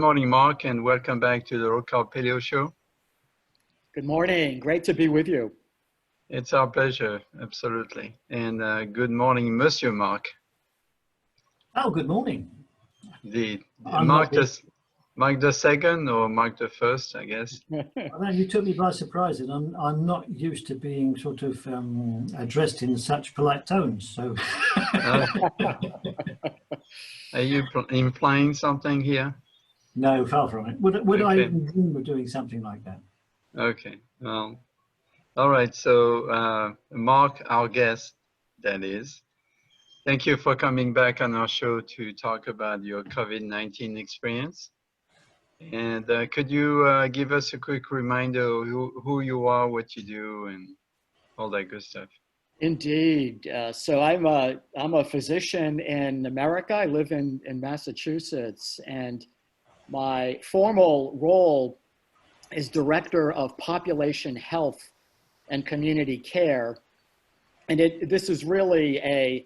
morning, Mark, and welcome back to the Carb Paleo show. Good morning. Great to be with you. It's our pleasure, absolutely. And good morning, Monsieur Mark. Oh, good morning. Mark the second or Mark the first, I guess. Well, you took me by surprise, and I'm not used to being sort of addressed in such polite tones. So, are you implying something here? No, far from it. Would Okay. I even dream of doing something like that? Okay. Well, all right. So, Mark, our guest, that is. Thank you for coming back on our show to talk about your COVID-19 experience. And could you give us a quick reminder of who you are, what you do, and all that good stuff? Indeed. So I'm a physician in America. I live in Massachusetts, and my formal role is Director of Population Health and Community Care. And this is really a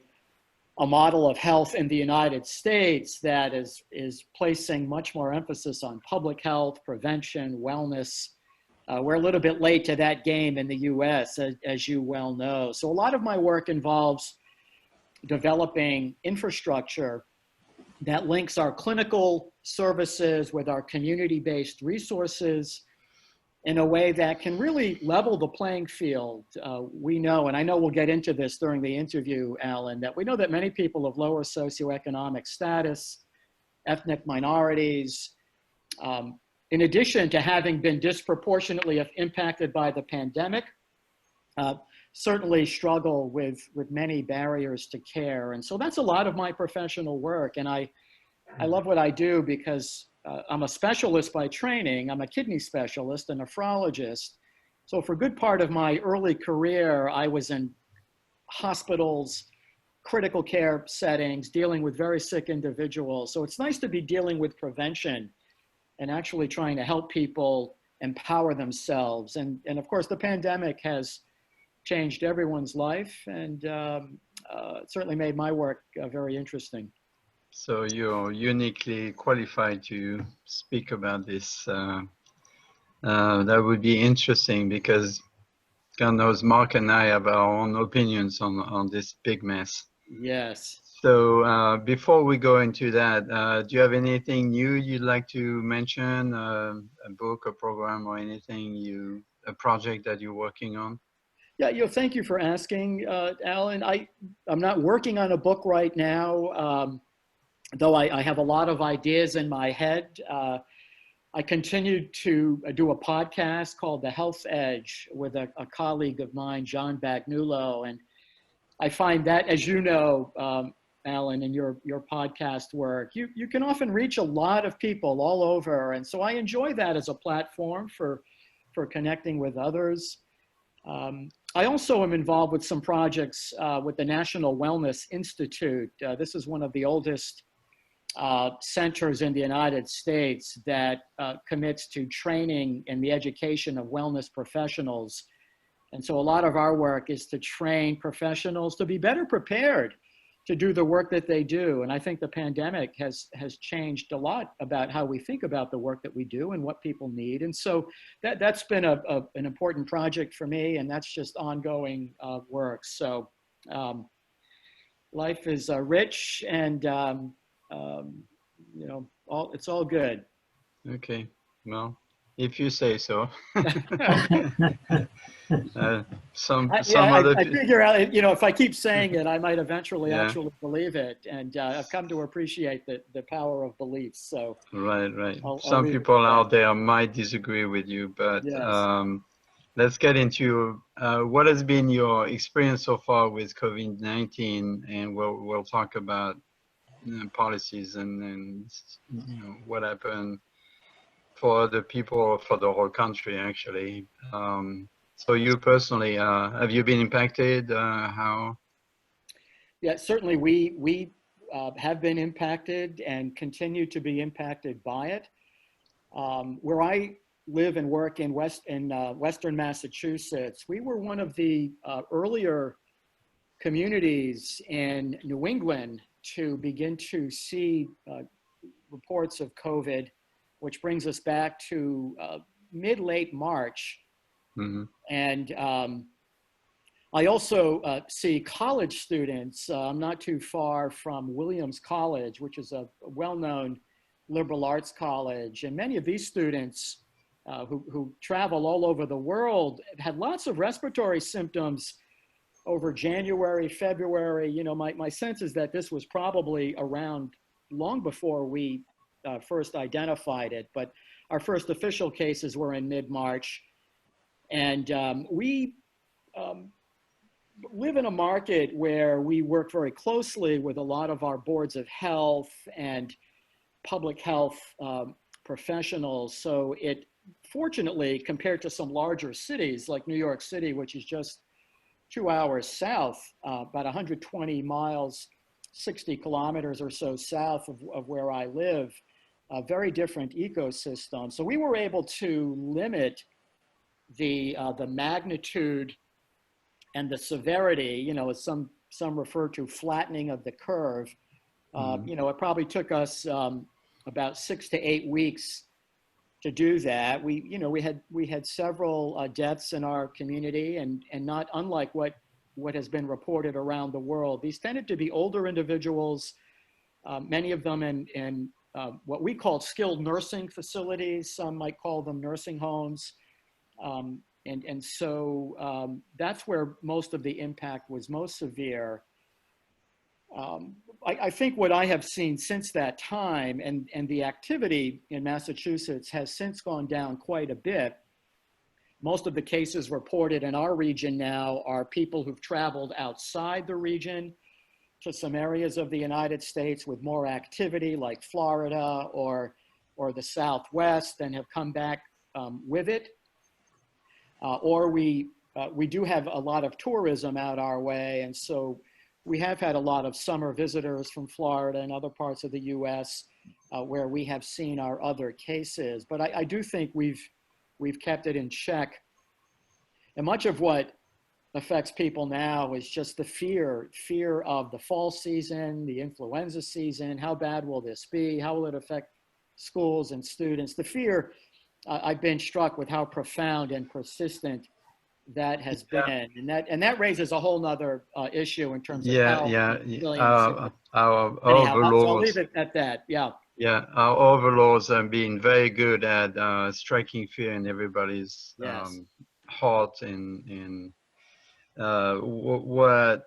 model of health in the United States that is placing much more emphasis on public health, prevention, wellness. We're a little bit late to that game in the US, as you well know. So a lot of my work involves developing infrastructure that links our clinical services with our community-based resources in a way that can really level the playing field. We know, and I know we'll get into this during the interview, Alan, that we know that many people of lower socioeconomic status, ethnic minorities, in addition to having been disproportionately impacted by the pandemic, certainly struggle with many barriers to care. And so that's a lot of my professional work. And I love what I do because I'm a specialist by training. I'm a kidney specialist, a nephrologist. So for a good part of my early career, I was in hospitals, critical care settings, dealing with very sick individuals. So it's nice to be dealing with prevention and actually trying to help people empower themselves. And of course, the pandemic has changed everyone's life, and it certainly made my work very interesting. So you're uniquely qualified to speak about this. That would be interesting because God knows Mark and I have our own opinions on this big mess. Yes. So before we go into that, do you have anything new you'd like to mention? A book, a program, or anything a project that you're working on? Yeah, thank you for asking, Alan. I'm not working on a book right now. Though I have a lot of ideas in my head. I continue to do a podcast called The Health Edge with a colleague of mine, John Bagnulo. And I find that, as you know, Alan, in your podcast work, you can often reach a lot of people all over. And so I enjoy that as a platform for connecting with others. I also am involved with some projects with the National Wellness Institute. This is one of the oldest centers in the United States that commits to training and the education of wellness professionals. And so a lot of our work is to train professionals to be better prepared to do the work that they do. And I think the pandemic has changed a lot about how we think about the work that we do and what people need. And so that's been an important project for me, and that's just ongoing work. So life is rich, and it's all good. Okay, well, if you say so. I figure out, if I keep saying it, I might eventually actually believe it. And I've come to appreciate the power of beliefs. So right. Some people out there might disagree with you, but yes. Let's get into what has been your experience so far with COVID-19, and we'll talk about policies and what happened for the people, for the whole country, actually. So you personally, have you been impacted? How? Yeah, certainly we have been impacted and continue to be impacted by it. Where I live and work in Western Massachusetts, we were one of the earlier communities in New England to begin to see reports of COVID which brings us back to mid-late March. Mm-hmm. And I also see college students. I'm not too far from Williams College, which is a well-known liberal arts college. And many of these students who travel all over the world had lots of respiratory symptoms over January, February. You know, my sense is that this was probably around long before we first identified it, but our first official cases were in mid-March. And we live in a market where we work very closely with a lot of our boards of health and public health professionals. So it, fortunately, compared to some larger cities like New York City, which is just 2 hours south, about 120 miles, 60 kilometers or so south of where I live, a very different ecosystem. So we were able to limit the magnitude and the severity, you know, as some refer to flattening of the curve. You know, it probably took us about 6 to 8 weeks to do that. We had several deaths in our community, and not unlike what has been reported around the world. These tended to be older individuals, many of them in what we call skilled nursing facilities. Some might call them nursing homes. And so that's where most of the impact was most severe. I think what I have seen since that time, and the activity in Massachusetts has since gone down quite a bit. Most of the cases reported in our region now are people who've traveled outside the region to some areas of the United States with more activity, like Florida or the Southwest, and have come back with it. Or we do have a lot of tourism out our way, and so we have had a lot of summer visitors from Florida and other parts of the U.S. Where we have seen our other cases. But I do think we've kept it in check. And much of what affects people now is just the fear of the fall season, the influenza season. How bad will this be? How will it affect schools and students? The fear, I've been struck with how profound and persistent that has been, and that raises a whole nother issue in terms of how our overlords. So I'll overlords. leave it at that. Yeah, our overlords have been very good at striking fear in everybody's heart, and what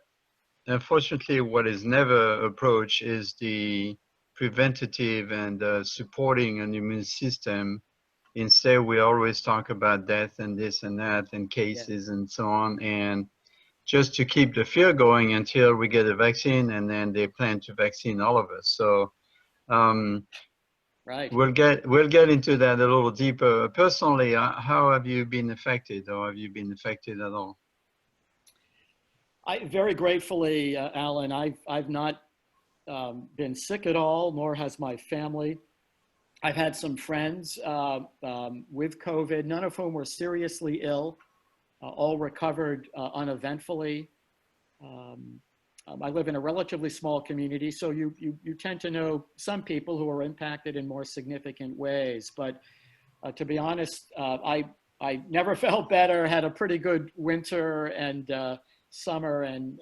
unfortunately what is never approached is the preventative and supporting an immune system. Instead, we always talk about death and this and that and cases and so on, and just to keep the fear going until we get a vaccine, and then they plan to vaccine all of us. So right. We'll get into that a little deeper. Personally, how have you been affected, or have you been affected at all? I very gratefully, Alan, I've not been sick at all, nor has my family. I've had some friends with COVID, none of whom were seriously ill, all recovered uneventfully. I live in a relatively small community, so you tend to know some people who are impacted in more significant ways. But to be honest, I never felt better, had a pretty good winter and summer, and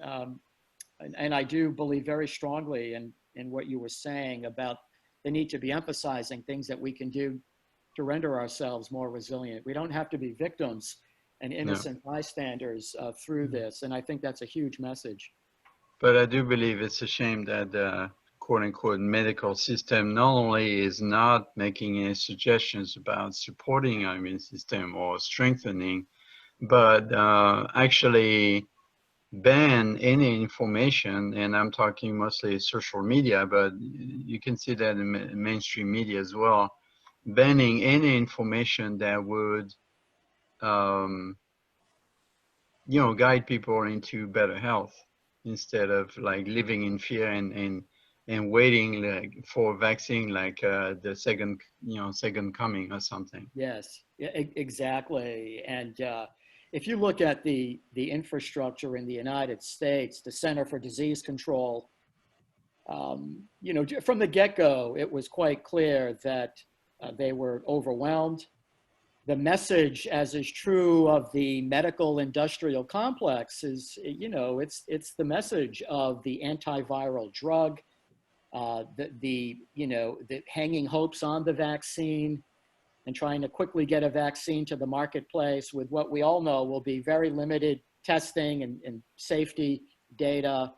I do believe very strongly in what you were saying about the need to be emphasizing things that we can do to render ourselves more resilient. We don't have to be victims and innocent bystanders through this, and I think that's a huge message. But I do believe it's a shame that the quote-unquote medical system not only is not making any suggestions about supporting our immune system or strengthening, but actually ban any information, and I'm talking mostly social media, but you can see that in mainstream media as well, banning any information that would guide people into better health, instead of like living in fear and waiting like for a vaccine, like the second coming or something. Yes, yeah, exactly. And if you look at the infrastructure in the United States, the Center for Disease Control, from the get-go, it was quite clear that they were overwhelmed. The message, as is true of the medical industrial complex, is, you know, it's the message of the antiviral drug, you know, the hanging hopes on the vaccine and trying to quickly get a vaccine to the marketplace with what we all know will be very limited testing and safety data.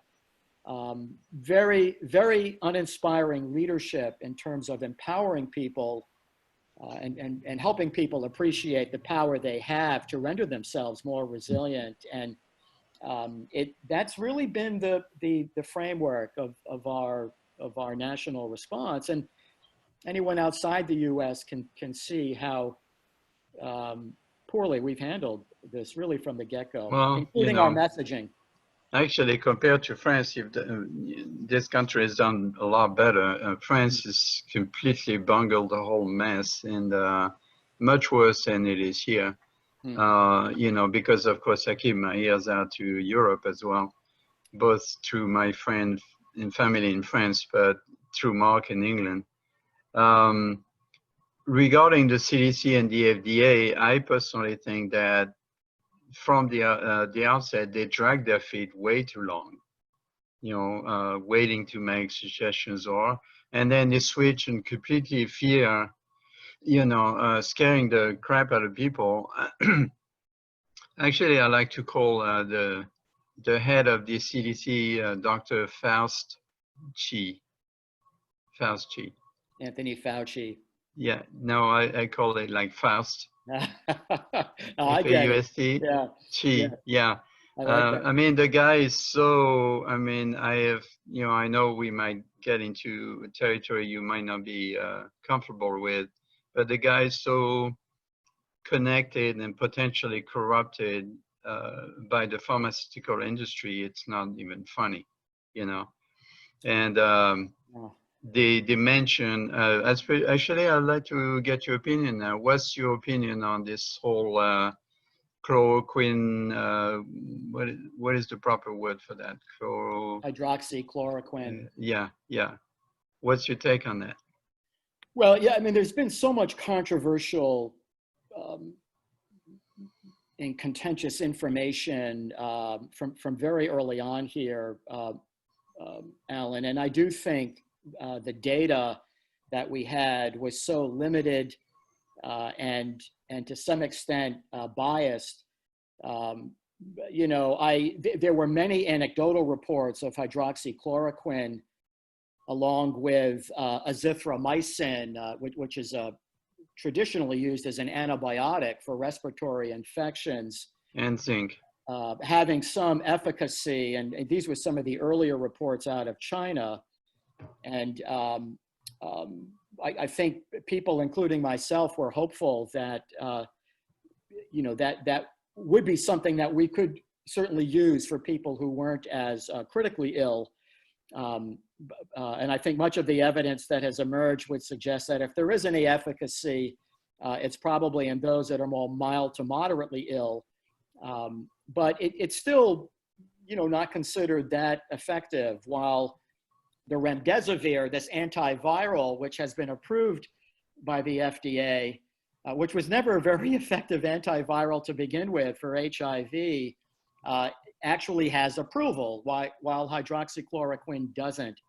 Very, very uninspiring leadership in terms of empowering people and helping people appreciate the power they have to render themselves more resilient. And that's really been the framework of our national response. And anyone outside the U.S. can see how poorly we've handled this really from the get-go, well, including our messaging. Actually, compared to France, this country has done a lot better. France has completely bungled the whole mess, and much worse than it is here. You know, because of course I keep my ears out to Europe as well, both through my friend and family in France, but through Mark in England. Regarding the CDC and the FDA, I personally think that from the outset, they dragged their feet way too long, you know, waiting to make suggestions, and then they switch and completely fear, you know, scaring the crap out of people. Actually, I like to call the head of the CDC, Dr. Fauci. Anthony Fauci. Yeah, no, I call it like Faust. I get F-A-U-S-T. Yeah. Chi, yeah. I like that. I mean, the guy is so, I mean, you know, I know we might get into territory you might not be comfortable with, but the guy is so connected and potentially corrupted by the pharmaceutical industry, it's not even funny, you know. And the dimension, actually, I'd like to get your opinion now. What's your opinion on this whole chloroquine, what is the proper word for that? Hydroxychloroquine. Yeah. What's your take on that? Well, yeah, I mean, there's been so much controversial and contentious information from very early on here, Alan, and I do think the data that we had was so limited and to some extent biased. You know, there were many anecdotal reports of hydroxychloroquine along with azithromycin, which is traditionally used as an antibiotic for respiratory infections. And zinc. Having some efficacy, and these were some of the earlier reports out of China. And I think people, including myself, were hopeful that, you know, that would be something that we could certainly use for people who weren't as critically ill. And I think much of the evidence that has emerged would suggest that if there is any efficacy, it's probably in those that are more mild to moderately ill. But it's still, you know, not considered that effective, while the remdesivir, this antiviral, which has been approved by the FDA, which was never a very effective antiviral to begin with for HIV, actually has approval, while hydroxychloroquine doesn't.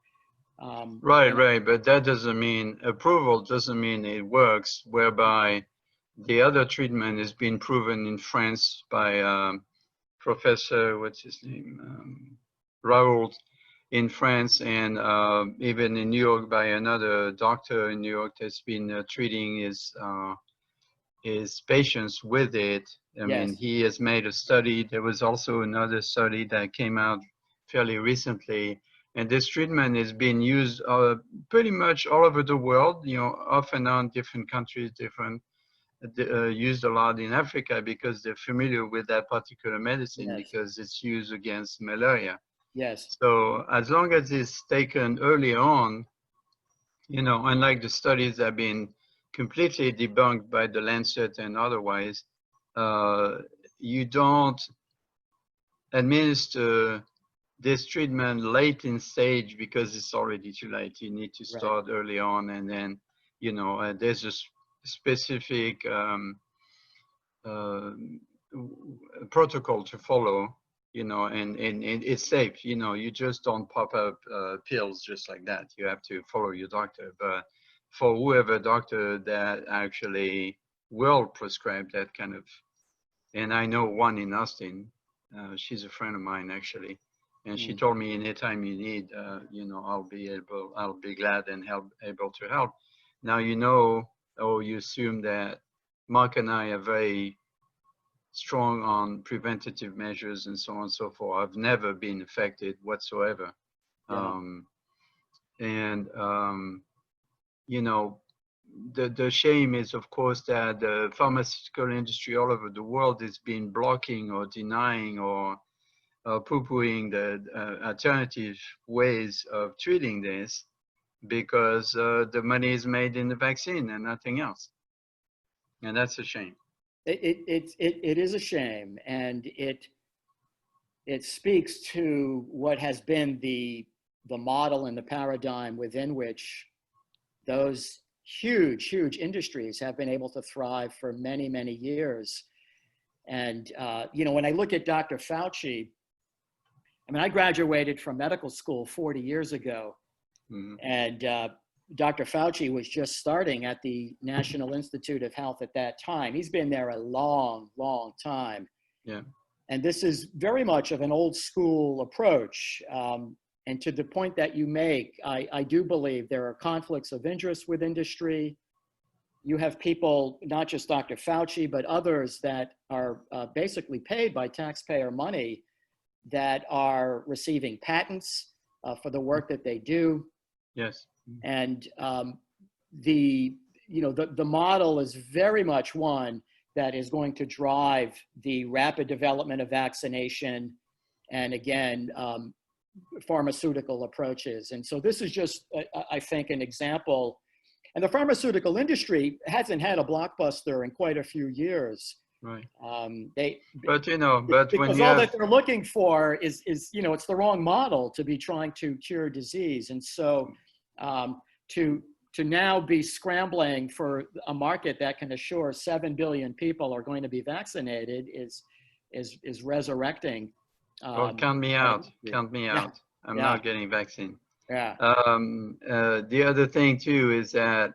Right, but that doesn't mean, approval doesn't mean it works, whereby the other treatment has been proven in France by Professor, what's his name, Raoult in France, and even in New York by another doctor in New York that's been treating his patients with it. I mean, he has made a study. There was also another study that came out fairly recently, and this treatment is being used pretty much all over the world, you know, off and on, different countries, used a lot in Africa because they're familiar with that particular medicine, because it's used against malaria. Yes. So as long as it's taken early on, you know, unlike the studies that have been completely debunked by the Lancet and otherwise, you don't administer this treatment late in stage because it's already too late. You need to start early on, and then you know, there's a specific protocol to follow, you know, and it's safe. You know, you just don't pop up pills just like that. You have to follow your doctor. But for whoever doctor that actually will prescribe that kind of, and I know one in Austin, she's a friend of mine actually, and she told me anytime you need, you know, I'll be glad and able to help. Now, you know, or you assume that Mark and I are very strong on preventative measures and so on and so forth. I've never been affected whatsoever. Yeah. You know, the shame is, of course, that the pharmaceutical industry all over the world has been blocking or denying or poo-pooing the alternative ways of treating this because the money is made in the vaccine and nothing else. And that's a shame. It is a shame, and it speaks to what has been the model and the paradigm within which those huge industries have been able to thrive for many, many years. And you know, when I look at Dr. Fauci, I mean, I graduated from medical school 40 years ago, and Dr. Fauci was just starting at the National Institute of Health at that time. He's been there a long time. Yeah. And this is very much of an old school approach. And to the point that you make, I do believe there are conflicts of interest with industry. You have people, not just Dr. Fauci, but others that are basically paid by taxpayer money that are receiving patents for the work that they do. Yes. And the model is very much one that is going to drive the rapid development of vaccination and, again, pharmaceutical approaches. And so this is just, I think, an example. And the pharmaceutical industry hasn't had a blockbuster in quite a few years. Right. But you know, but because when all that they're looking for is, you know, it's the wrong model to be trying to cure disease. And so to now be scrambling for a market that can assure 7 billion people are going to be vaccinated is resurrecting. Well, count me out. Count me out. I'm not getting vaccine. Yeah. The other thing too is that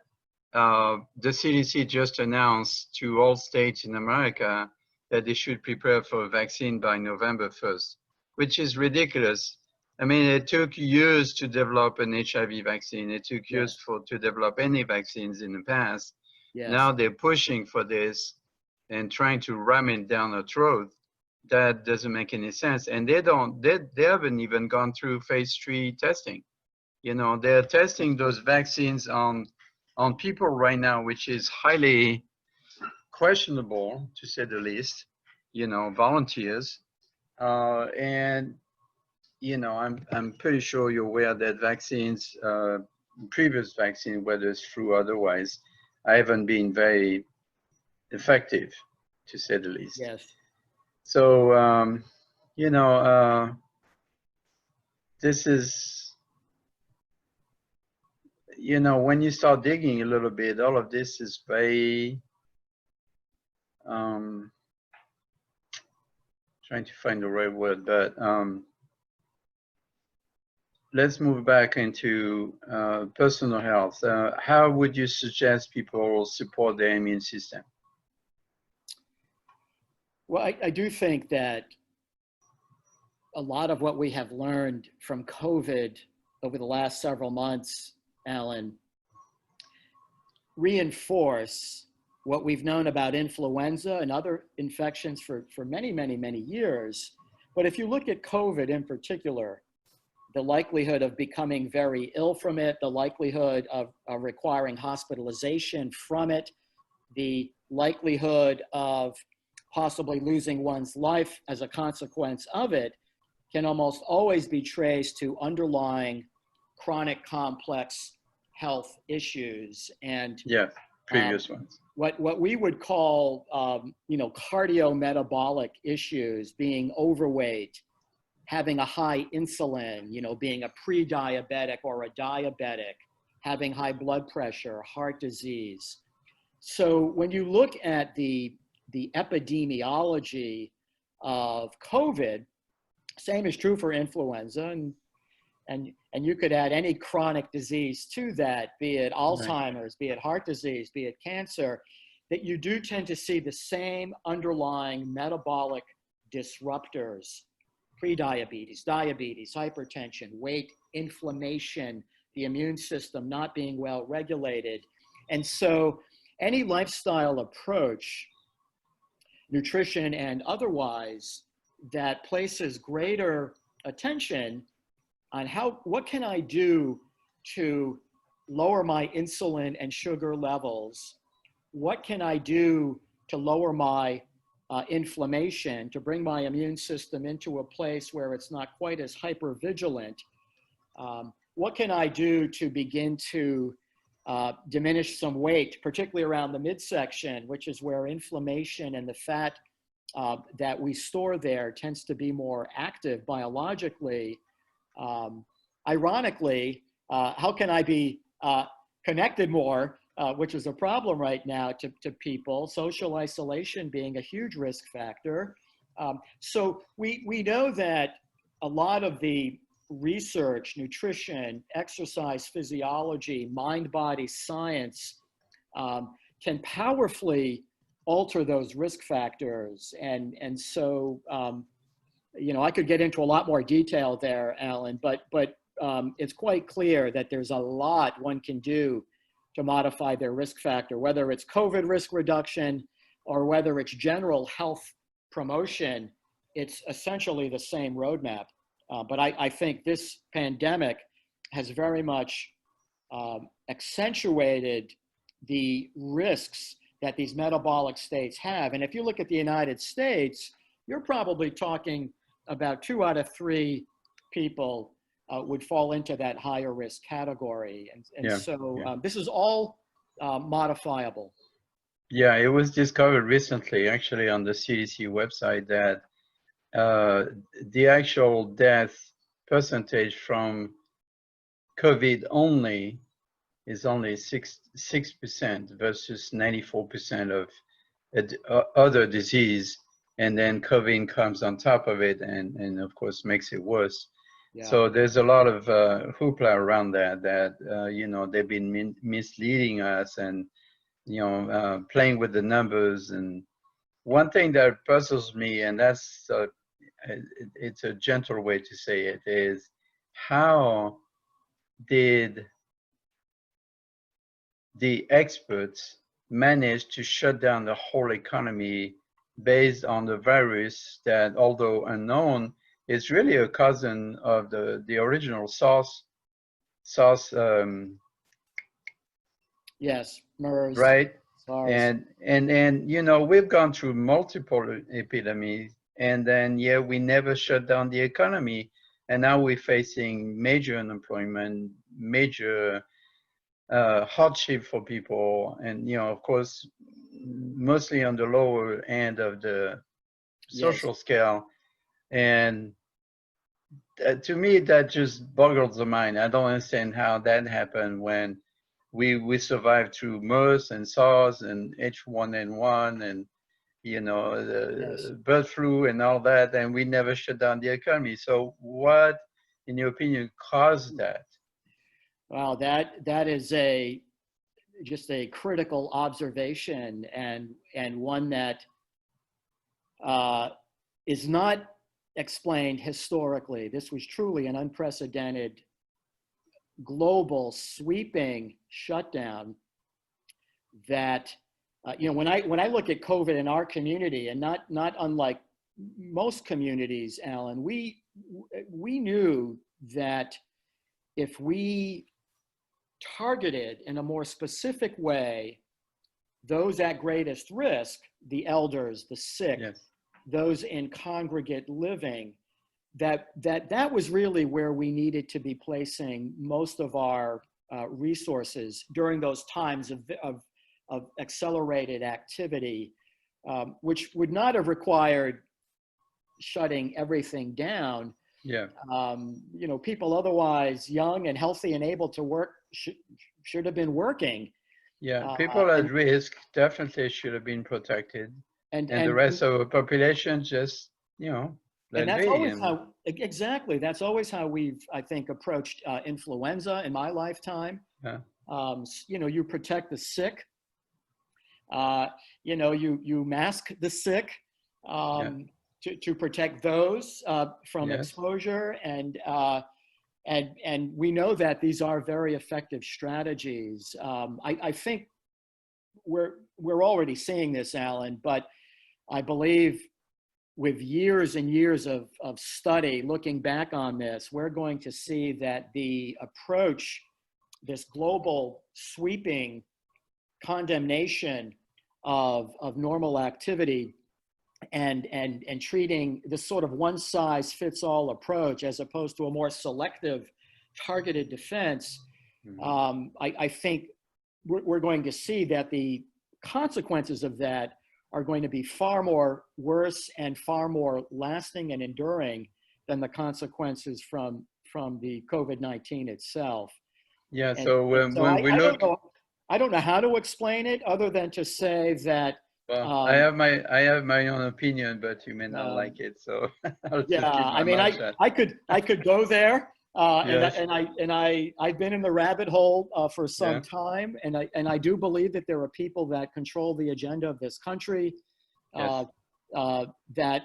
the CDC just announced to all states in America that they should prepare for a vaccine by November 1st, which is ridiculous. I mean, it took years to develop an HIV vaccine. It took years to develop any vaccines in the past. Yes. Now they're pushing for this and trying to ram it down our throat. That doesn't make any sense. And they haven't even gone through phase 3 testing. You know, they're testing those vaccines on people right now, which is highly questionable, to say the least, you know, volunteers. And, you know, I'm pretty sure you're aware that vaccines, previous vaccine, whether it's flu or otherwise, haven't been very effective, to say the least. Yes. So, you know, this is, you know, when you start digging a little bit, all of this is very, trying to find the right word, but let's move back into personal health. How would you suggest people support their immune system? Well, I do think that a lot of what we have learned from COVID over the last several months, Alan, reinforce what we've known about influenza and other infections for many, many, many years. But if you look at COVID in particular, the likelihood of becoming very ill from it, the likelihood of requiring hospitalization from it, the likelihood of possibly losing one's life as a consequence of it can almost always be traced to underlying chronic complex health issues. And previous ones. What we would call, you know, cardiometabolic issues, being overweight, having a high insulin, you know, being a pre-diabetic or a diabetic, having high blood pressure, heart disease. So when you look at the epidemiology of COVID, same is true for influenza, and you could add any chronic disease to that, be it Alzheimer's, be it heart disease, be it cancer, that you do tend to see the same underlying metabolic disruptors: prediabetes, diabetes, hypertension, weight, inflammation, the immune system not being well regulated. And so any lifestyle approach, nutrition and otherwise, that places greater attention on what can I do to lower my insulin and sugar levels? What can I do to lower my inflammation, to bring my immune system into a place where it's not quite as hypervigilant? What can I do to begin to diminish some weight, particularly around the midsection, which is where inflammation and the fat that we store there tends to be more active biologically. Ironically, how can I be connected more, which is a problem right now to people, social isolation being a huge risk factor. So we know that a lot of the research, nutrition, exercise physiology, mind-body science can powerfully alter those risk factors. And so, you know, I could get into a lot more detail there, Alan, but it's quite clear that there's a lot one can do to modify their risk factor, whether it's COVID risk reduction or whether it's general health promotion. It's essentially the same roadmap. But I think this pandemic has very much accentuated the risks that these metabolic states have. And if you look at the United States, you're probably talking about 2 out of 3 people would fall into that higher risk category. And this is all modifiable. Yeah, it was discovered recently, actually, on the CDC website that the actual death percentage from COVID only is only 6% versus 94% of other disease. And then COVID comes on top of it and of course makes it worse. Yeah. So there's a lot of hoopla around that you know, they've been misleading us and, you know, playing with the numbers. And one thing that puzzles me, and that's, it's a gentle way to say it, is how did the experts manage to shut down the whole economy based on the virus that, although unknown, is really a cousin of the original SARS. Yes, MERS. Right. SARS. And you know, we've gone through multiple epidemics, and then we never shut down the economy, and now we're facing major unemployment, major hardship for people, and you know, of course, mostly on the lower end of the social scale. And to me, that just boggles the mind. I don't understand how that happened when we survived through MERS and SARS and H1N1 and, you know, the bird flu and all that, and we never shut down the economy. So what, in your opinion, caused that? Well, that is just a critical observation, and one that is not explained historically. This was truly an unprecedented global sweeping shutdown that, you know, when I look at COVID in our community, and not unlike most communities, Alan, we knew that if we targeted in a more specific way those at greatest risk, the elders, the sick, those in congregate living, that was really where we needed to be placing most of our resources during those times of accelerated activity, which would not have required shutting everything down. You know, people otherwise young and healthy and able to work should have been working. Yeah, people at risk definitely should have been protected, and the rest of the population just, you know, and that's always how, exactly, that's always how we've, I think, approached influenza in my lifetime. Yeah. You know, you protect the sick. You know, you mask the sick to protect those from exposure, and we know that these are very effective strategies. I think we're already seeing this, Alan, but I believe with years and years of study looking back on this, we're going to see that the approach, this global sweeping condemnation of normal activity and treating this sort of one-size-fits-all approach as opposed to a more selective targeted defense, I think we're going to see that the consequences of that are going to be far more worse and far more lasting and enduring than the consequences from the COVID-19 itself. Yeah, so when we look... I don't know how to explain it other than to say that... Well, I have my own opinion, but you may not like it, so I'll just keep my mouth shut. I could go there, and I've been in the rabbit hole for some time, and I do believe that there are people that control the agenda of this country, that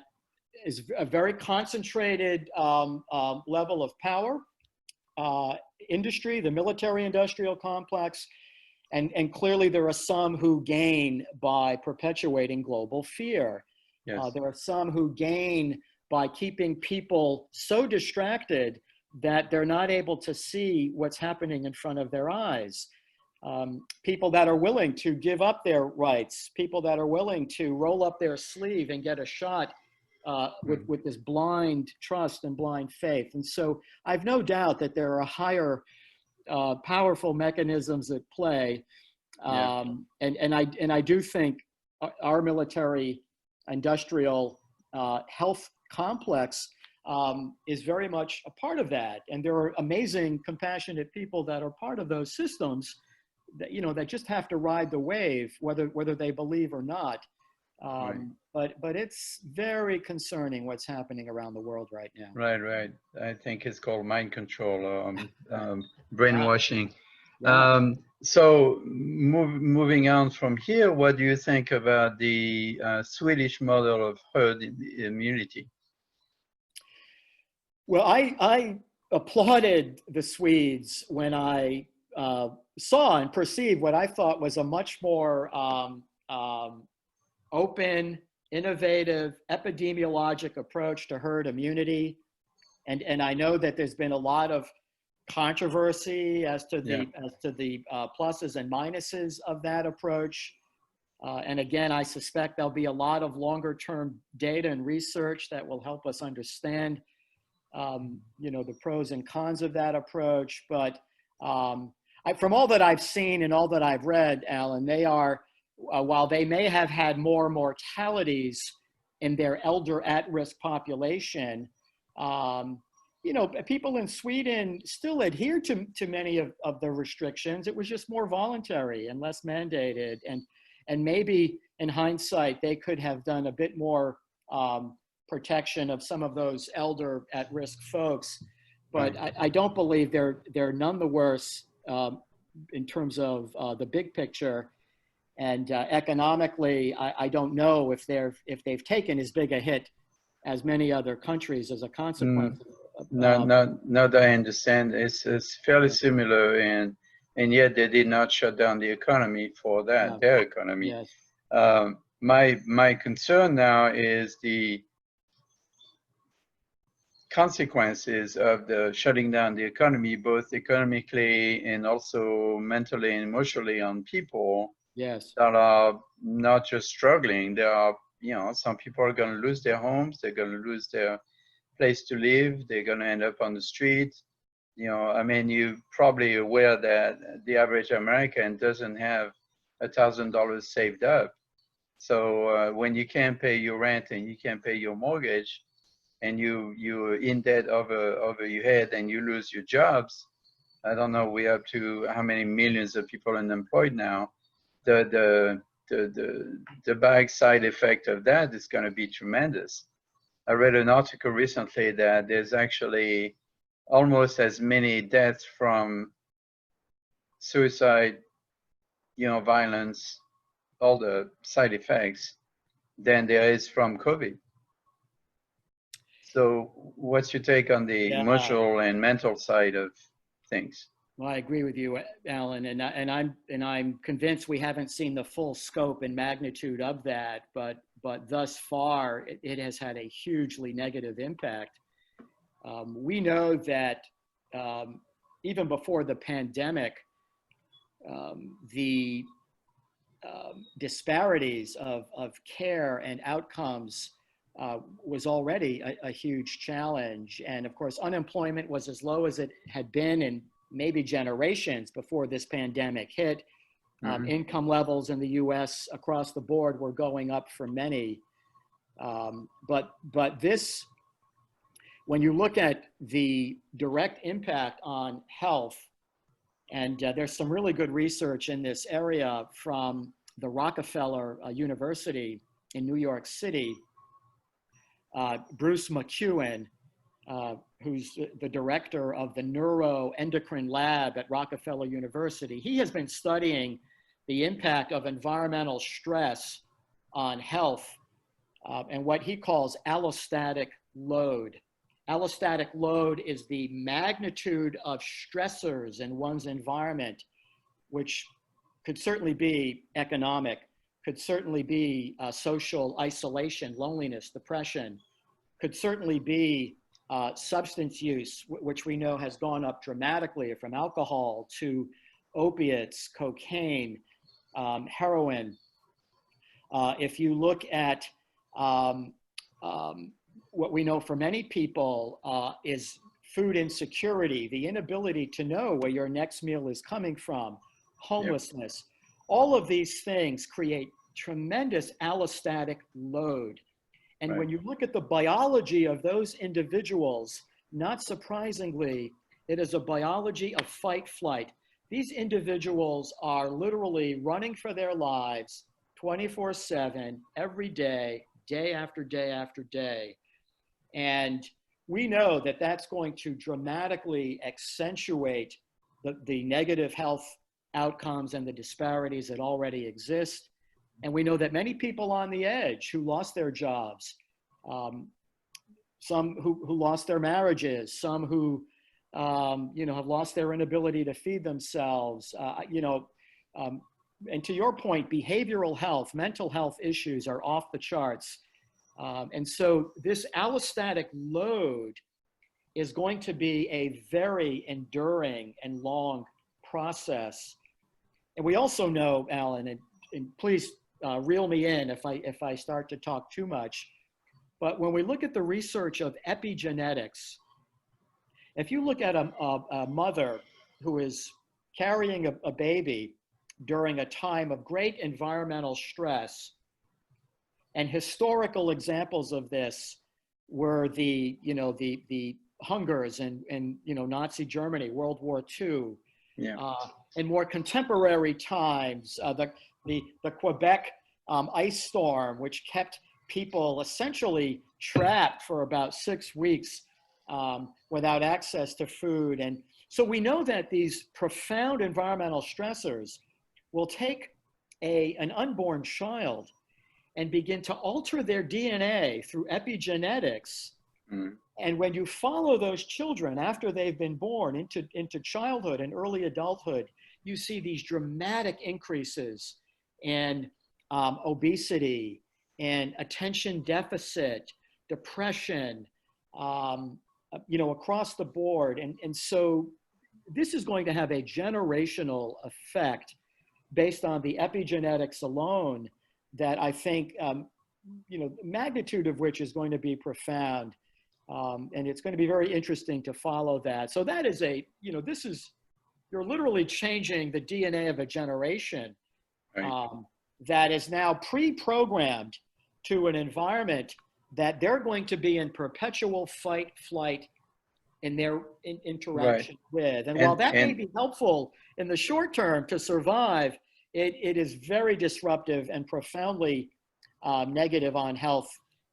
is a very concentrated level of power, industry, the military-industrial complex. And clearly there are some who gain by perpetuating global fear. Yes. There are some who gain by keeping people so distracted that they're not able to see what's happening in front of their eyes. People that are willing to give up their rights, people that are willing to roll up their sleeve and get a shot with this blind trust and blind faith. And so I've no doubt that there are higher powerful mechanisms at play, and I do think our military industrial health complex is very much a part of that, and there are amazing, compassionate people that are part of those systems that, you know, that just have to ride the wave, whether they believe or not. But it's very concerning what's happening around the world right now. Right. I think it's called mind control or brainwashing. So moving on from here, what do you think about the Swedish model of herd immunity? Well, I applauded the Swedes when I saw and perceived what I thought was a much more open, innovative, epidemiologic approach to herd immunity. And I know that there's been a lot of controversy as to the pluses and minuses of that approach. And again, I suspect there'll be a lot of longer term data and research that will help us understand, you know, the pros and cons of that approach. But from all that I've seen and all that I've read, Alan, they are, while they may have had more mortalities in their elder at-risk population, you know, people in Sweden still adhere to many of the restrictions. It was just more voluntary and less mandated. And maybe in hindsight, they could have done a bit more protection of some of those elder at-risk folks. But I don't believe they're none the worse in terms of the big picture. And economically, I don't know if they've taken as big a hit as many other countries as a consequence. No, that I understand. It's fairly similar, and yet they did not shut down the economy for that, their economy. Yes. My concern now is the consequences of the shutting down the economy, both economically and also mentally and emotionally on people. Yes. That are not just struggling. There are, you know, some people are going to lose their homes. They're going to lose their place to live. They're going to end up on the street. You know, I mean, you're probably aware that the average American doesn't have $1,000 saved up. So when you can't pay your rent and you can't pay your mortgage, and you're in debt over your head, and you lose your jobs, I don't know, we're up to how many millions of people unemployed now. The bad side effect of that is going to be tremendous. I read an article recently that there's actually almost as many deaths from suicide, violence, all the side effects than there is from COVID. So what's your take on the emotional and mental side of things? Well, I agree with you, Alan, and I'm convinced we haven't seen the full scope and magnitude of that, but thus far it has had a hugely negative impact. We know that even before the pandemic, the disparities of care and outcomes was already a huge challenge, and of course, unemployment was as low as it had been in maybe generations before this pandemic hit. Income levels in the U.S. across the board were going up for many. But this, when you look at the direct impact on health, and there's some really good research in this area from the Rockefeller University in New York City. Bruce McEwen, who's the director of the neuroendocrine lab at Rockefeller University, he has been studying the impact of environmental stress on health and what he calls allostatic load. Allostatic load is the magnitude of stressors in one's environment, which could certainly be economic, could certainly be social isolation, loneliness, depression, could certainly be substance use, which we know has gone up dramatically from alcohol to opiates, cocaine, heroin. If you look at what we know for many people is food insecurity, the inability to know where your next meal is coming from, homelessness. All of these things create tremendous allostatic load. And when you look at the biology of those individuals, not surprisingly, it is a biology of fight flight. These individuals are literally running for their lives 24/7, every day, day after day after day. And we know that that's going to dramatically accentuate the negative health outcomes and the disparities that already exist. And we know that many people on the edge who lost their jobs, some who lost their marriages, some who have lost their inability to feed themselves, and to your point, behavioral health, mental health issues are off the charts. And so this allostatic load is going to be a very enduring and long process. And we also know, Alan, and please reel me in if I start to talk too much, but when we look at the research of epigenetics, if you look at a mother who is carrying a baby during a time of great environmental stress, and historical examples of this were the hungers in Nazi Germany, World War II. In more contemporary times, the Quebec ice storm, which kept people essentially trapped for about 6 weeks without access to food. And so we know that these profound environmental stressors will take an unborn child and begin to alter their DNA through epigenetics. And when you follow those children after they've been born into childhood and early adulthood, you see these dramatic increases in obesity and attention deficit, depression, across the board. And so this is going to have a generational effect based on the epigenetics alone that I think, the magnitude of which is going to be profound. And it's going to be very interesting to follow that. So that is you're literally changing the DNA of a generation that is now pre-programmed to an environment that they're going to be in perpetual fight, flight, in their interaction with. And while that may be helpful in the short term to survive, it is very disruptive and profoundly negative on health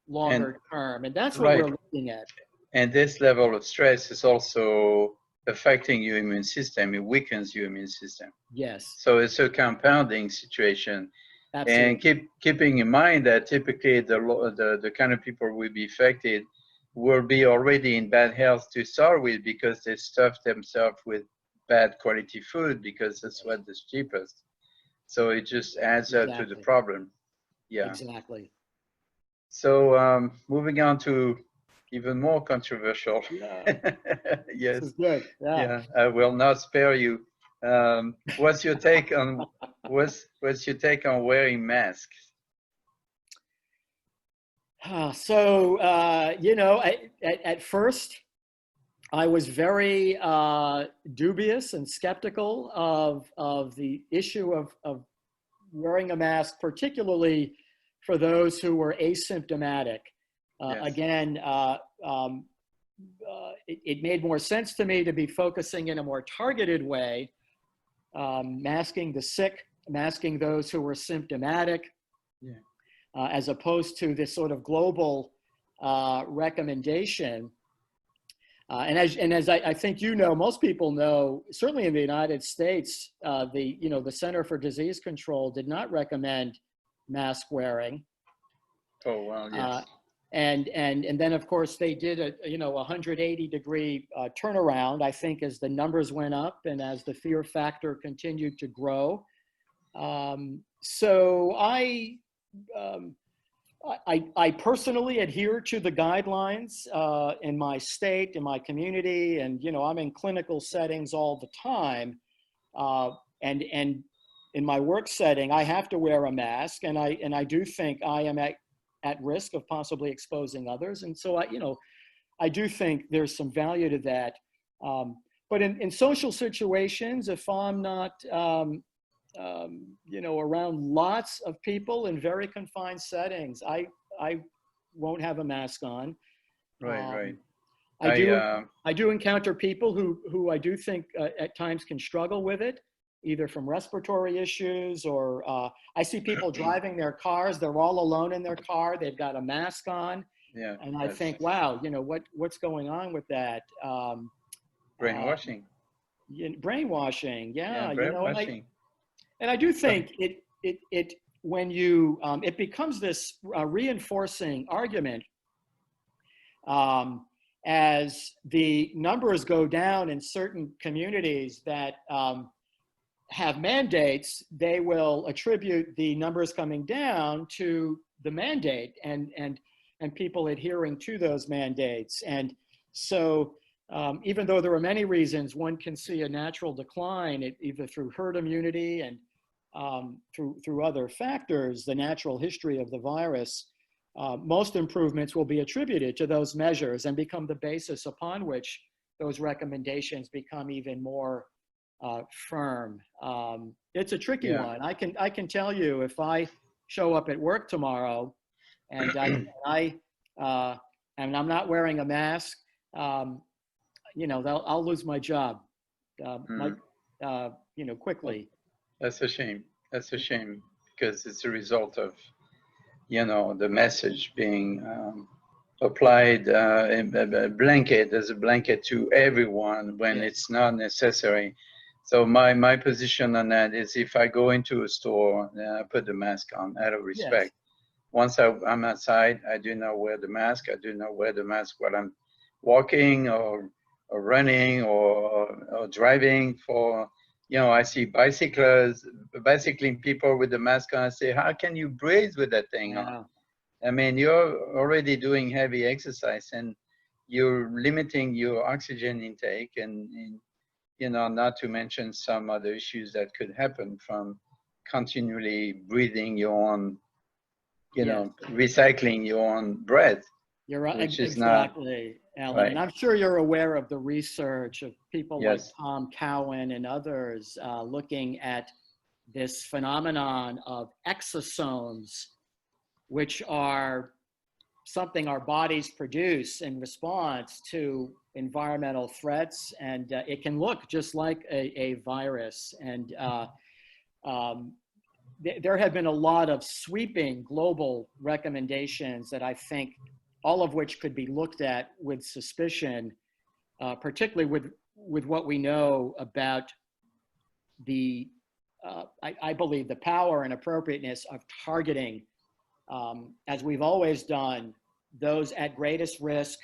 longer term. And that's what we're looking at. And this level of stress is also affecting your immune system. It weakens your immune system. Yes. So it's a compounding situation. Absolutely. And keeping in mind that typically the kind of people will be affected will be already in bad health to start with, because they stuff themselves with bad quality food because that's what is cheapest. So it just adds up to the problem. Yeah. Exactly. So moving on to even more controversial. Yeah. Yes. This is good. Yeah. I will not spare you. What's your take on wearing masks? So, you know, at first, I was very dubious and skeptical of the issue of wearing a mask, particularly for those who were asymptomatic. Again, it made more sense to me to be focusing in a more targeted way, masking the sick, masking those who were symptomatic, as opposed to this sort of global recommendation. And as I think you know, most people know, certainly in the United States, the Center for Disease Control did not recommend mask wearing. Oh, well, yes. And then of course they did a 180-degree turnaround, I think, as the numbers went up and as the fear factor continued to grow. So I personally adhere to the guidelines in my state, in my community, and I'm in clinical settings all the time, and in my work setting I have to wear a mask, and I do think I am at risk of possibly exposing others, and so I do think there's some value to that. But in social situations, if I'm not around lots of people in very confined settings, I won't have a mask on. Right. I do encounter people who I do think at times can struggle with it, either from respiratory issues or I see people driving their cars. They're all alone in their car. They've got a mask on. Yeah. And I think, wow, what's going on with that? Brainwashing. Brainwashing. Yeah. Brainwashing. And I do think when you, it becomes this reinforcing argument as the numbers go down in certain communities that have mandates, they will attribute the numbers coming down to the mandate and people adhering to those mandates. And so even though there are many reasons one can see a natural decline, either through herd immunity and through other factors, the natural history of the virus, most improvements will be attributed to those measures and become the basis upon which those recommendations become even more firm. It's a tricky one. I can tell you, if I show up at work tomorrow and I'm not wearing a mask, I'll lose my job, quickly. That's a shame. That's a shame, because it's a result of, the message being applied as a blanket to everyone when it's not necessary. So my position on that is, if I go into a store, I put the mask on out of respect. Once I'm outside, I do not wear the mask. I do not wear the mask while I'm walking or running or driving. I see bicycling people with the mask on. I say, how can you breathe with that thing on? I mean, you're already doing heavy exercise and you're limiting your oxygen intake, and not to mention some other issues that could happen from continually breathing your own, recycling your own breath. You're right. Which is exactly, not, Alan. right. And I'm sure you're aware of the research of people like Yes. Tom Cowan and others looking at this phenomenon of exosomes, which are something our bodies produce in response to environmental threats, and it can look just like a virus. And there have been a lot of sweeping global recommendations that I think all of which could be looked at with suspicion, particularly with what we know about the, I believe, the power and appropriateness of targeting, as we've always done, those at greatest risk,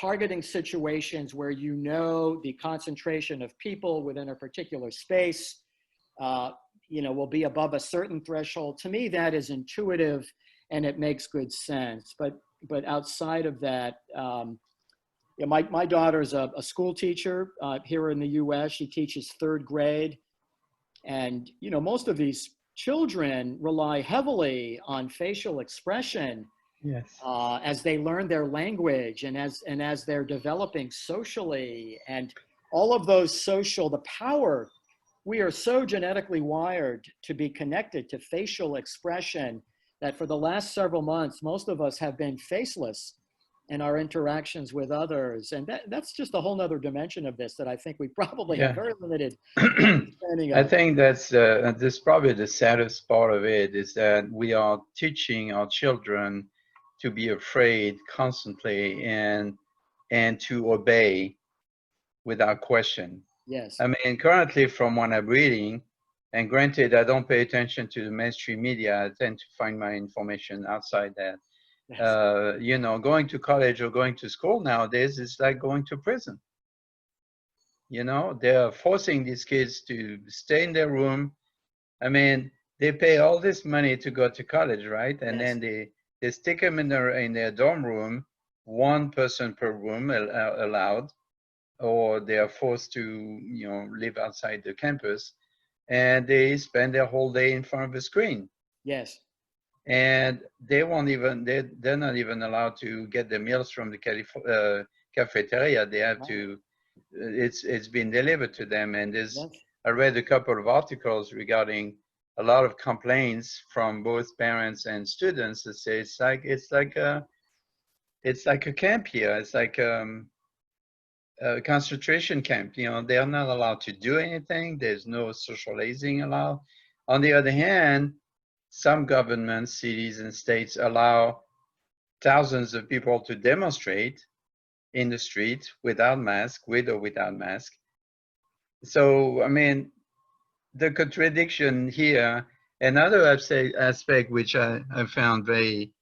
targeting situations where you know the concentration of people within a particular space, will be above a certain threshold. To me, that is intuitive and it makes good sense. But outside of that, my daughter's a school teacher here in the U.S. She teaches 3rd grade. And, most of these children rely heavily on facial expression. Yes. As they learn their language and as they're developing socially, and all of those the power, we are so genetically wired to be connected to facial expression that for the last several months, most of us have been faceless in our interactions with others. And that's just a whole nother dimension of this that I think we probably have very limited understanding of. I think that's probably the saddest part of it, is that we are teaching our children to be afraid constantly and to obey without question. Yes. I mean, currently from what I'm reading, and granted, I don't pay attention to the mainstream media, I tend to find my information outside that. Yes. Going to college or going to school nowadays is like going to prison. They're forcing these kids to stay in their room. I mean, they pay all this money to go to college, right? And Yes. then they stick them in their dorm room, 1 person per room allowed, or they are forced to live outside the campus, and they spend their whole day in front of a screen. Yes. And they're not even allowed to get the meals from the cafeteria. They have to, it's been delivered to them. And I read a couple of articles regarding a lot of complaints from both parents and students that say it's like a camp here. It's like a concentration camp. They are not allowed to do anything. There's no socializing allowed. On the other hand, some governments, cities and states allow thousands of people to demonstrate in the street without mask, with or without mask. So, I mean, the contradiction here, another aspect which I found very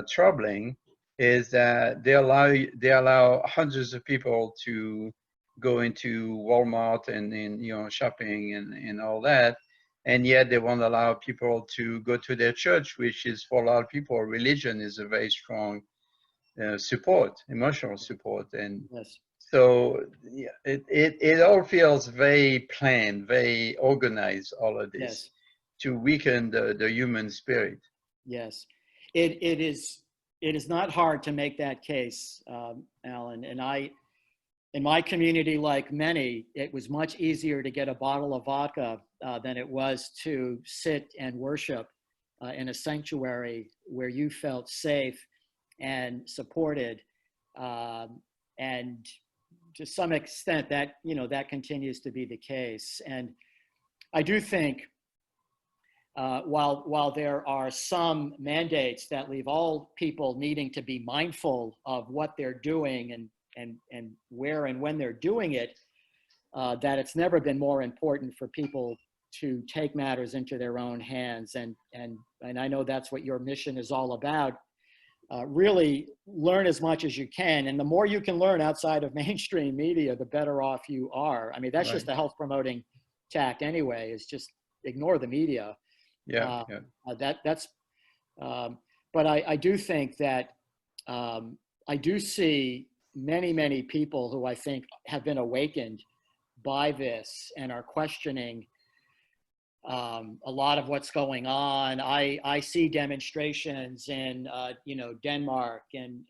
troubling, is that they allow hundreds of people to go into Walmart and shopping and all that, and yet they won't allow people to go to their church, which is, for a lot of people, religion is a very strong support, emotional support. And so it all feels very planned, very organized, all of this, to weaken the human spirit. Yes, it is not hard to make that case, Alan. And in my community, like many, it was much easier to get a bottle of vodka than it was to sit and worship in a sanctuary where you felt safe and supported. And to some extent that, that continues to be the case. And I do think while there are some mandates that leave all people needing to be mindful of what they're doing and where and when they're doing it, that it's never been more important for people to take matters into their own hands. And I know that's what your mission is all about. Really learn as much as you can. And the more you can learn outside of mainstream media, the better off you are. I mean, that's just a health promoting tact anyway, is just ignore the media. But I do think that I do see many people who I think have been awakened by this and are questioning a lot of what's going on. I see demonstrations in Denmark and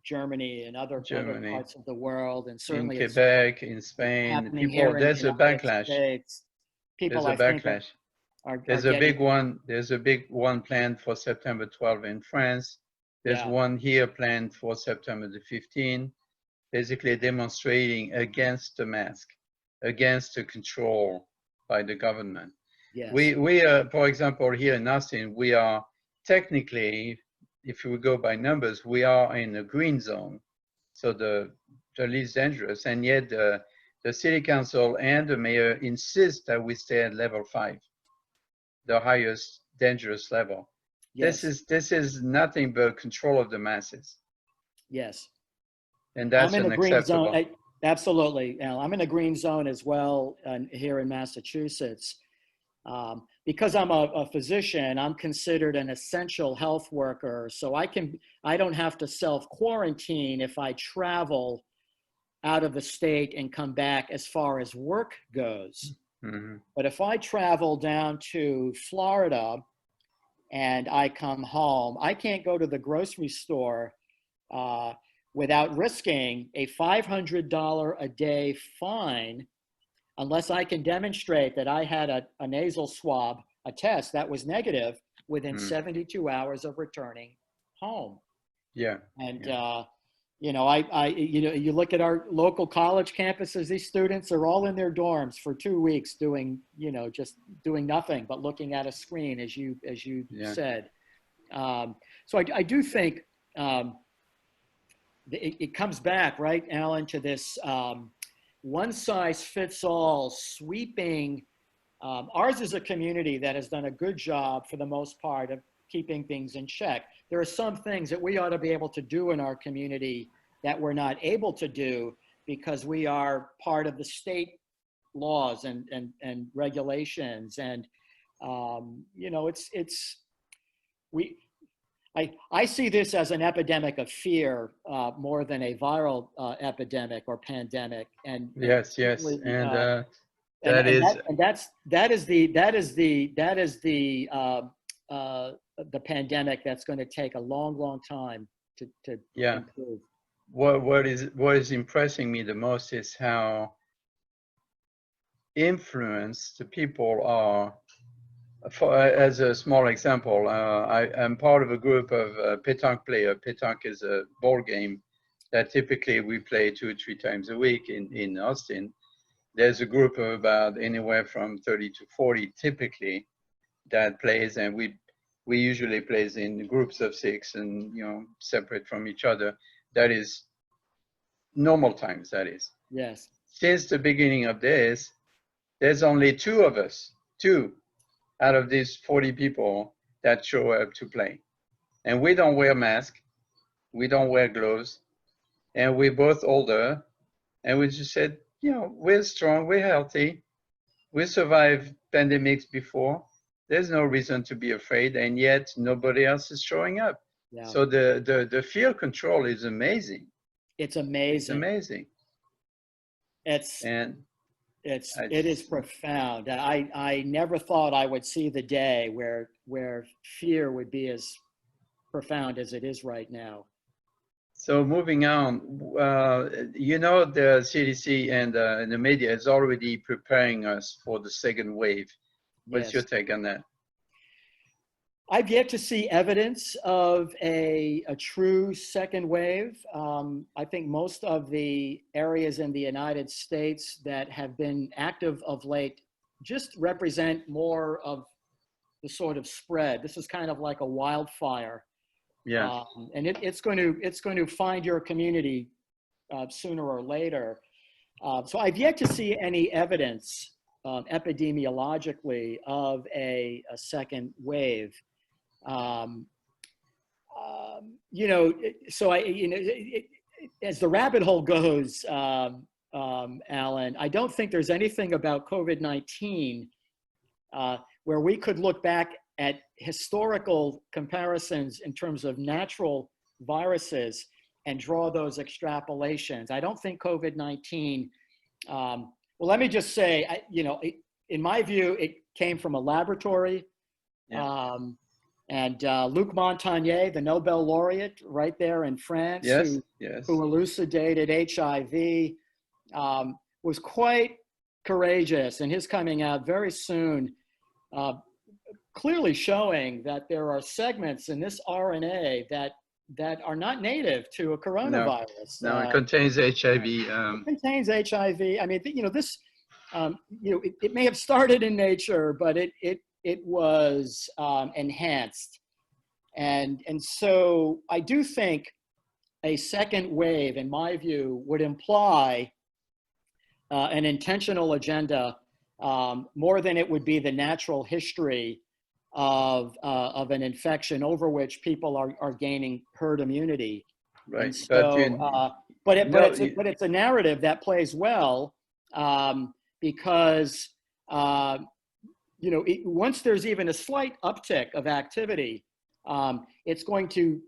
Germany and other parts of the world, and certainly in Quebec, in Spain. There's a backlash. There's a backlash. There's a big one planned for September 12 in France. There's one here planned for September the 15th. basically demonstrating against the mask, against the control by the government. Yes. We for example, here in Austin, we are technically, if we go by numbers, we are in a green zone, so the least dangerous, and yet the city council and the mayor insist that we stay at level 5, the highest dangerous level. Yes. This is nothing but control of the masses. Yes. And that's I'm in a green unacceptable. zone. Absolutely. Al, I'm in a green zone as well here in Massachusetts. Because I'm a physician, I'm considered an essential health worker. So I don't have to self-quarantine if I travel out of the state and come back as far as work goes. Mm-hmm. But if I travel down to Florida and I come home, I can't go to the grocery store without risking a $500 a day fine unless I can demonstrate that I had a nasal swab, a test that was negative within 72 hours of returning home. Yeah. And, you know, you look at our local college campuses, these students are all in their dorms for 2 weeks doing, you know, just doing nothing but looking at a screen, as you said. So I do think it comes back, right, Alan, to this one size fits all sweeping. Ours is a community that has done a good job for the most part of keeping things in check. There are some things that we ought to be able to do in our community that we're not able to do because we are part of the state laws and regulations. And, you know, I see this as an epidemic of fear more than a viral epidemic or pandemic. And yes, and that is the pandemic that's going to take a long time to improve. What is impressing me the most is how influenced the people are. As a small example, I'm part of a group of pétanque players. Pétanque is a board game that typically we play 2 or 3 times a week in Austin. There's a group of about anywhere from 30 to 40 typically that plays, and we usually plays in groups of 6 and, you know, separate from each other. That is normal times, that is. Yes. Since the beginning of this, there's only 2 of us, 2 out of these 40 people that show up to play. And we don't wear masks, we don't wear gloves, and we're both older. And we just said, you know, we're strong, we're healthy, we survived pandemics before. There's no reason to be afraid, and yet nobody else is showing up. Yeah. So the fear control is amazing. It's amazing. It's amazing. It is profound. I never thought I would see the day where fear would be as profound as it is right now. So moving on, you know, the CDC and the media is already preparing us for the second wave. What's your take on that? I've yet to see evidence of a true second wave. I think most of the areas in the United States that have been active of late just represent more of the sort of spread. This is kind of like a wildfire. Yeah. And it's going to find your community sooner or later. So I've yet to see any evidence epidemiologically of a second wave. You know, so as the rabbit hole goes, Alan, I don't think there's anything about COVID-19 where we could look back at historical comparisons in terms of natural viruses and draw those extrapolations. I don't think COVID-19, well, let me just say, you know, in my view, it came from a laboratory. Yeah. And Luc Montagnier, the Nobel laureate right there in France, who elucidated HIV, was quite courageous in his coming out very soon, clearly showing that there are segments in this RNA that that are not native to a coronavirus. No, it contains HIV. It contains HIV. I mean, this, it may have started in nature, but it was enhanced. And so I do think a second wave, in my view, would imply an intentional agenda more than it would be the natural history of an infection over which people are gaining herd immunity. Right. And so, but it's a narrative that plays well because once there's even a slight uptick of activity, it's going to,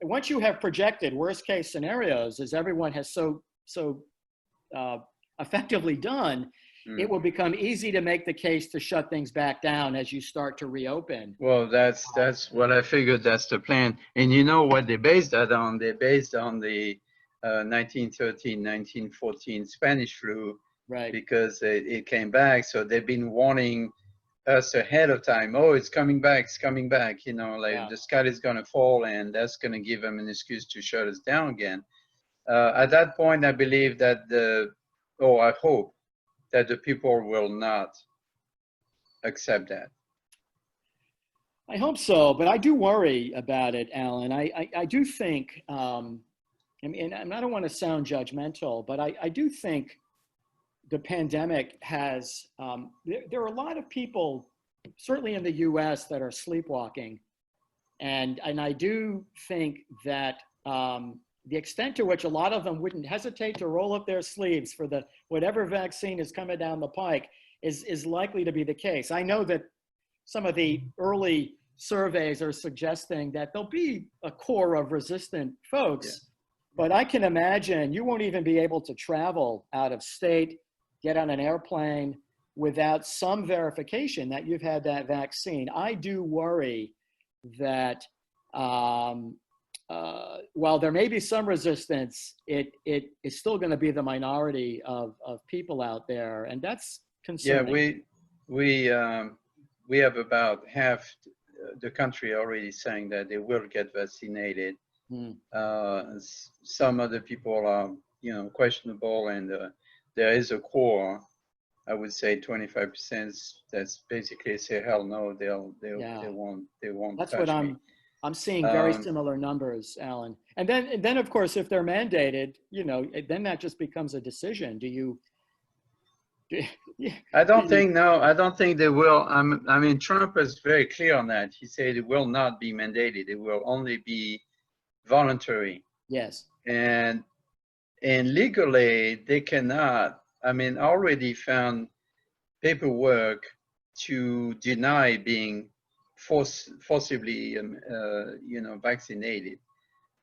once you have projected worst case scenarios, as everyone has so effectively done, it will become easy to make the case to shut things back down as you start to reopen. Well, that's what I figured. That's the plan. And you know what they based that on? They based on the 1913, 1914 Spanish flu, right? Because it came back. So they've been warning us ahead of time. Oh, it's coming back. It's coming back. The sky is going to fall, and that's going to give them an excuse to shut us down again. At that point, I believe that I hope that the people will not accept that. I hope so, but I do worry about it, Alan. I do think, and I don't want to sound judgmental, but I do think the pandemic has, there are a lot of people, certainly in the US, that are sleepwalking. And I do think that the extent to which a lot of them wouldn't hesitate to roll up their sleeves for whatever vaccine is coming down the pike is likely to be the case. I know that some of the early surveys are suggesting that there'll be a core of resistant folks, but I can imagine you won't even be able to travel out of state, get on an airplane without some verification that you've had that vaccine. I do worry that while there may be some resistance, it is still going to be the minority of people out there, and that's concerning. Yeah, we have about half the country already saying that they will get vaccinated. Some other people are, questionable, and there is a core. I would say 25% that's basically say hell no, they won't. That's touch what me. I'm seeing very similar numbers, Alan. And then of course, if they're mandated, then that just becomes a decision. I don't think they will. I mean, Trump is very clear on that. He said it will not be mandated. It will only be voluntary. Yes. And legally, they cannot. I mean, already found paperwork to deny being forcibly, vaccinated.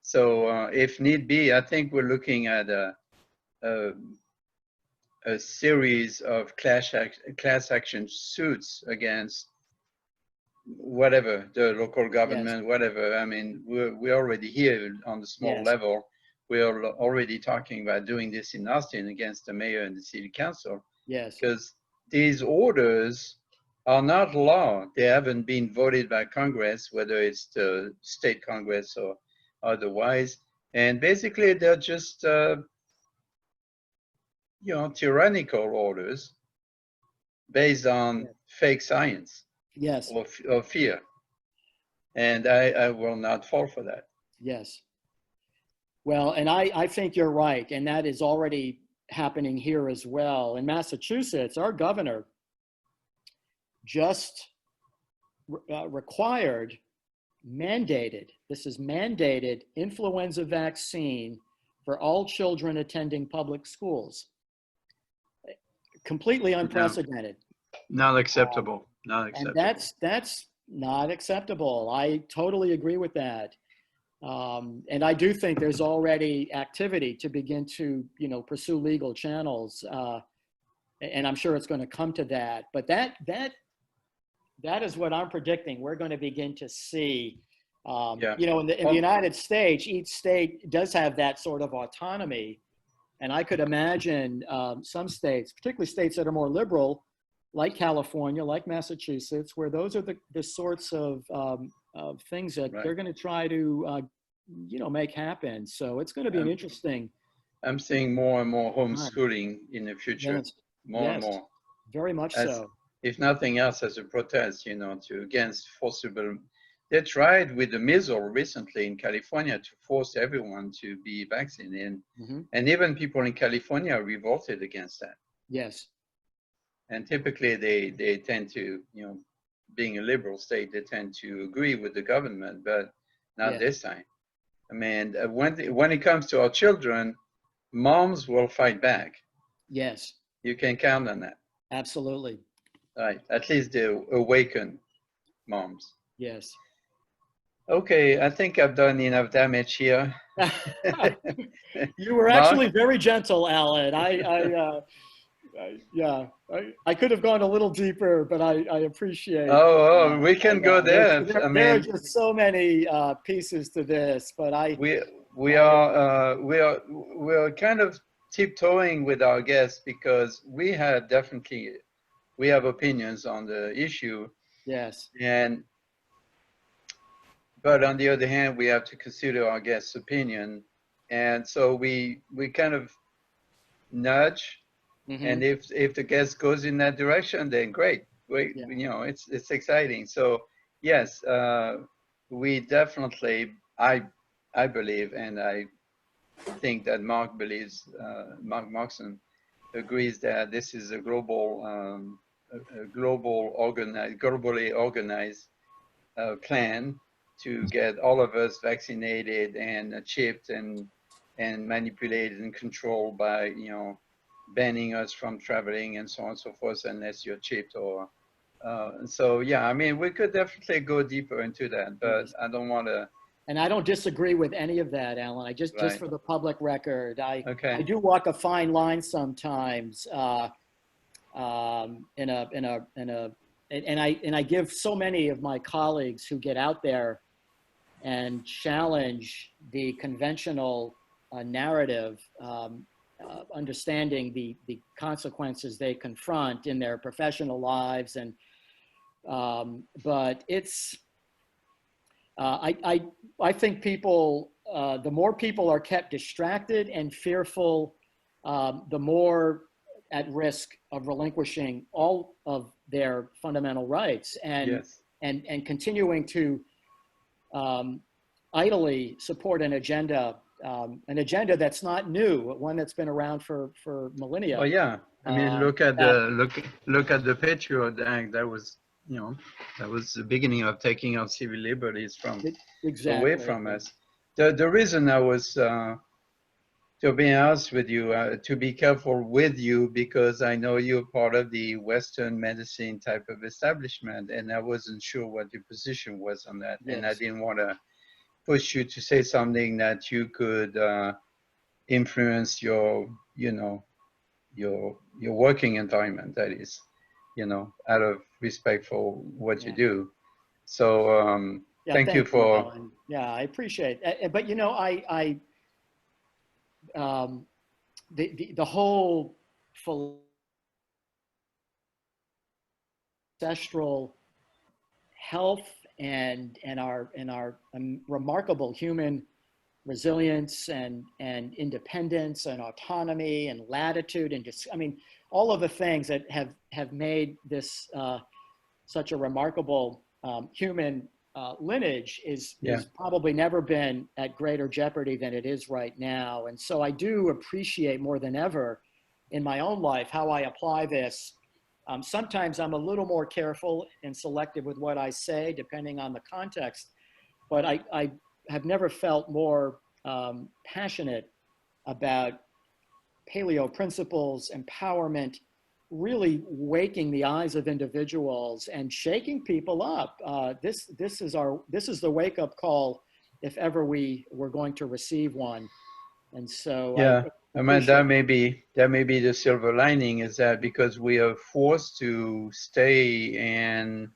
So if need be, I think we're looking at a series of class action suits against whatever, the local government, whatever. I mean, we're already here on the small level. We're already talking about doing this in Austin against the mayor and the city council. Yes. Because these orders are not law. They haven't been voted by Congress, whether it's the state Congress or otherwise. And basically, they're just, tyrannical orders based on fake science. Yes. Or fear. And I will not fall for that. Yes. Well, and I think you're right. And that is already happening here as well. In Massachusetts, our governor just mandated influenza vaccine for all children attending public schools. Completely unprecedented. Not acceptable. Not acceptable. And that's not acceptable. I totally agree with that. And I do think there's already activity to begin to, pursue legal channels. And I'm sure it's going to come to that. But that is what I'm predicting. We're going to begin to see, in the United States, each state does have that sort of autonomy. And I could imagine some states, particularly states that are more liberal, like California, like Massachusetts, where those are the sorts of things that they're going to try to, make happen. So it's going to be an interesting. I'm seeing more and more time. homeschooling in the future, Yes. more and more. Very much As, so. if nothing else, as a protest, to against forcible. They tried with the measles recently in California to force everyone to be vaccinated, and even people in California revolted against that. Yes. And typically they tend to, being a liberal state, they tend to agree with the government, but not this time. I mean, when it comes to our children, moms will fight back. Yes. You can count on that. Absolutely. Right. At least the awakened moms. Yes. Okay, I think I've done enough damage here. You were actually very gentle, Alan. I could have gone a little deeper, but I appreciate. Oh, we can go there. There are just so many pieces to this, but we are kind of tiptoeing with our guests because we have opinions on the issue. Yes. But on the other hand, we have to consider our guest's opinion, and so we kind of nudge. And if the guest goes in that direction, then great. It's exciting. So yes, we definitely, I believe, and I think that Mark believes, Mark Moxon agrees that this is a globally organized plan to get all of us vaccinated and chipped and manipulated and controlled by, banning us from traveling and so on and so forth unless you're chipped or so yeah, I mean, we could definitely go deeper into that, but I don't want to. And I don't disagree with any of that, Alan. I just for the public record, I do walk a fine line sometimes. And I give so many of my colleagues who get out there and challenge the conventional narrative, understanding the consequences they confront in their professional lives, and but it's I think people, the more people are kept distracted and fearful, the more at risk of relinquishing all of their fundamental rights and continuing to idly support an agenda that's not new, one that's been around for millennia. Oh yeah, I mean, look at the Patriot Act. That was, that was the beginning of taking our civil liberties away from us. The reason I was, to be honest with you, to be careful with you, because I know you're part of the Western medicine type of establishment, and I wasn't sure what your position was on that, and I didn't want to push you to say something that you could influence your working environment, that is, out of respect for what you do. So thank you for. Alan. Yeah, I appreciate it. But the whole ancestral health and our remarkable human resilience and independence and autonomy and latitude and just, I mean, all of the things that have made this such a remarkable human lineage is probably never been at greater jeopardy than it is right now. And so I do appreciate more than ever in my own life how I apply this. Sometimes I'm a little more careful and selective with what I say, depending on the context, but I have never felt more passionate about paleo principles, empowerment, really waking the eyes of individuals and shaking people up. This is the wake-up call, if ever we were going to receive one. And so I mean, that may be the silver lining, is that because we are forced to stay and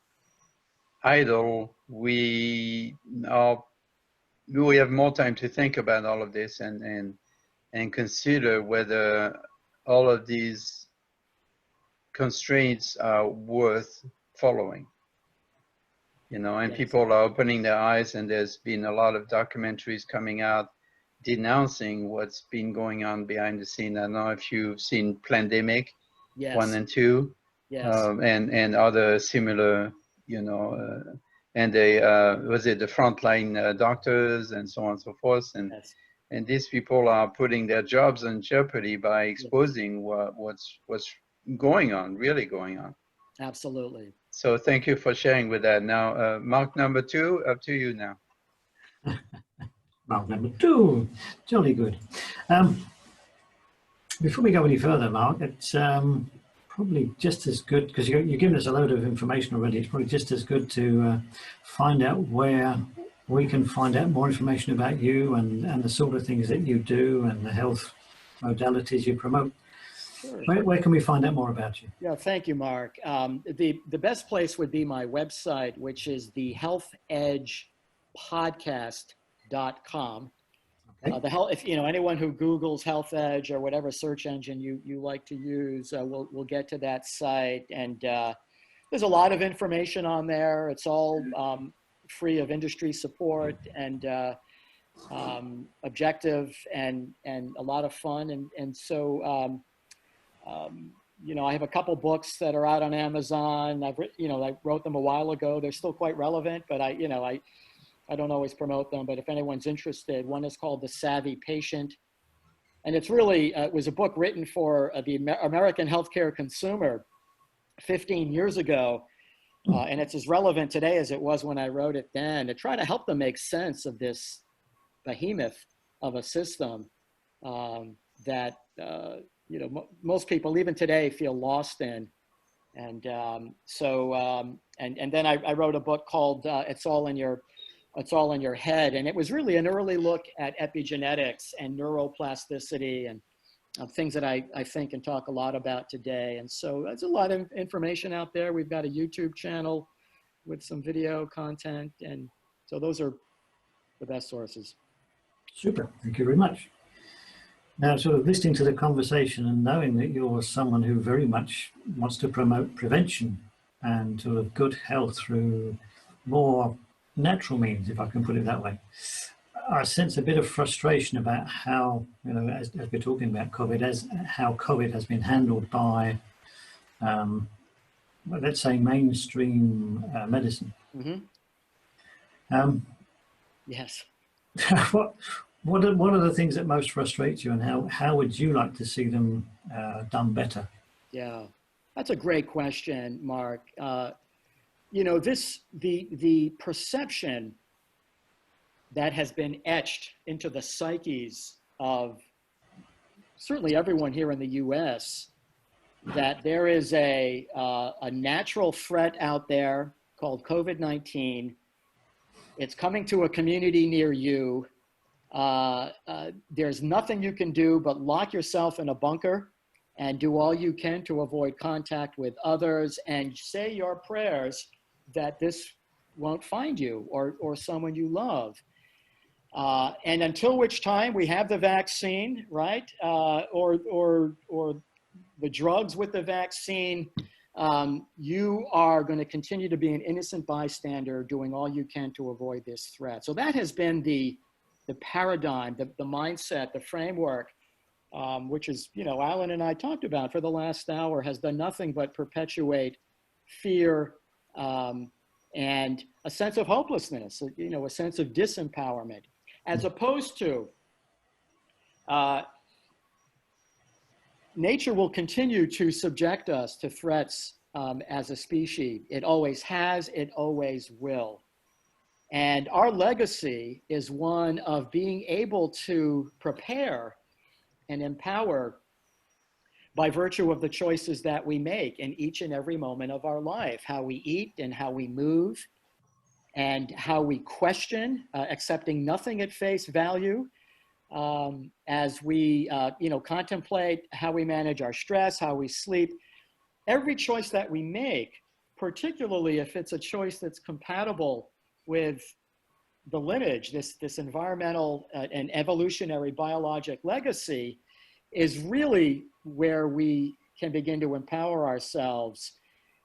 idle, we have more time to think about all of this and consider whether all of these constraints are worth following. you know, and Yes. people are opening their eyes, and there's been a lot of documentaries coming out denouncing what's been going on behind the scene. I don't know if you've seen Plandemic Yes. 1 and 2, Yes. and other similar, you know, and they, was it the frontline doctors and so on and so forth. And, Yes. and these people are putting their jobs in jeopardy by exposing what's going on, really going on. Absolutely. So thank you for sharing with that. Now, mark number 2, up to you now. Mark number 2, jolly good. Before we go any further, Mark, it's probably just as good, because you've given us a load of information already, it's probably just as good to find out where we can find out more information about you and the sort of things that you do and the health modalities you promote. Sure. Where can we find out more about you? Yeah, thank you, Mark. The best place would be my website, which is the healthedgepodcast.com. Okay. If you know anyone who Googles Health Edge or whatever search engine you like to use, we'll get to that site. And there's a lot of information on there. It's all free of industry support and objective and a lot of fun. And so you know, I have a couple books that are out on Amazon. I wrote them a while ago. They're still quite relevant, but I don't always promote them, but if anyone's interested, one is called The Savvy Patient. And it's really, it was a book written for the American healthcare consumer 15 years ago. And it's as relevant today as it was when I wrote it then, to try to help them make sense of this behemoth of a system that, you know, most people even today feel lost in. And then I wrote a book called It's All in Your Head. And it was really an early look at epigenetics and neuroplasticity and things that I think and talk a lot about today. And so there's a lot of information out there. We've got a YouTube channel with some video content. And so those are the best sources. Super, thank you very much. Now, sort of listening to the conversation and knowing that you're someone who very much wants to promote prevention and sort of good health through more natural means, if I can put it that way, I sense a bit of frustration about how, you know, as we're talking about COVID, how COVID has been handled by, well, let's say, mainstream medicine. Mm-hmm. Yes. What are the things that most frustrate you, and how would you like to see them done better? Yeah, that's a great question, Mark. You know, the perception that has been etched into the psyches of certainly everyone here in the U.S. that there is a natural threat out there called COVID-19. It's coming to a community near you. There's nothing you can do but lock yourself in a bunker and do all you can to avoid contact with others and say your prayers that this won't find you or someone you love. And until which time we have the vaccine, right? Or the drugs with the vaccine, you are going to continue to be an innocent bystander doing all you can to avoid this threat. So that has been the paradigm, the mindset, the framework, which is, you know, Alan and I talked about for the last hour, has done nothing but perpetuate fear and a sense of hopelessness, you know, a sense of disempowerment, as opposed to nature will continue to subject us to threats as a species. It always has, it always will. And our legacy is one of being able to prepare and empower by virtue of the choices that we make in each and every moment of our life, how we eat and how we move and how we question, accepting nothing at face value, as we you know, contemplate how we manage our stress, how we sleep. Every choice that we make, particularly if it's a choice that's compatible with the lineage, this environmental and evolutionary biologic legacy, is really where we can begin to empower ourselves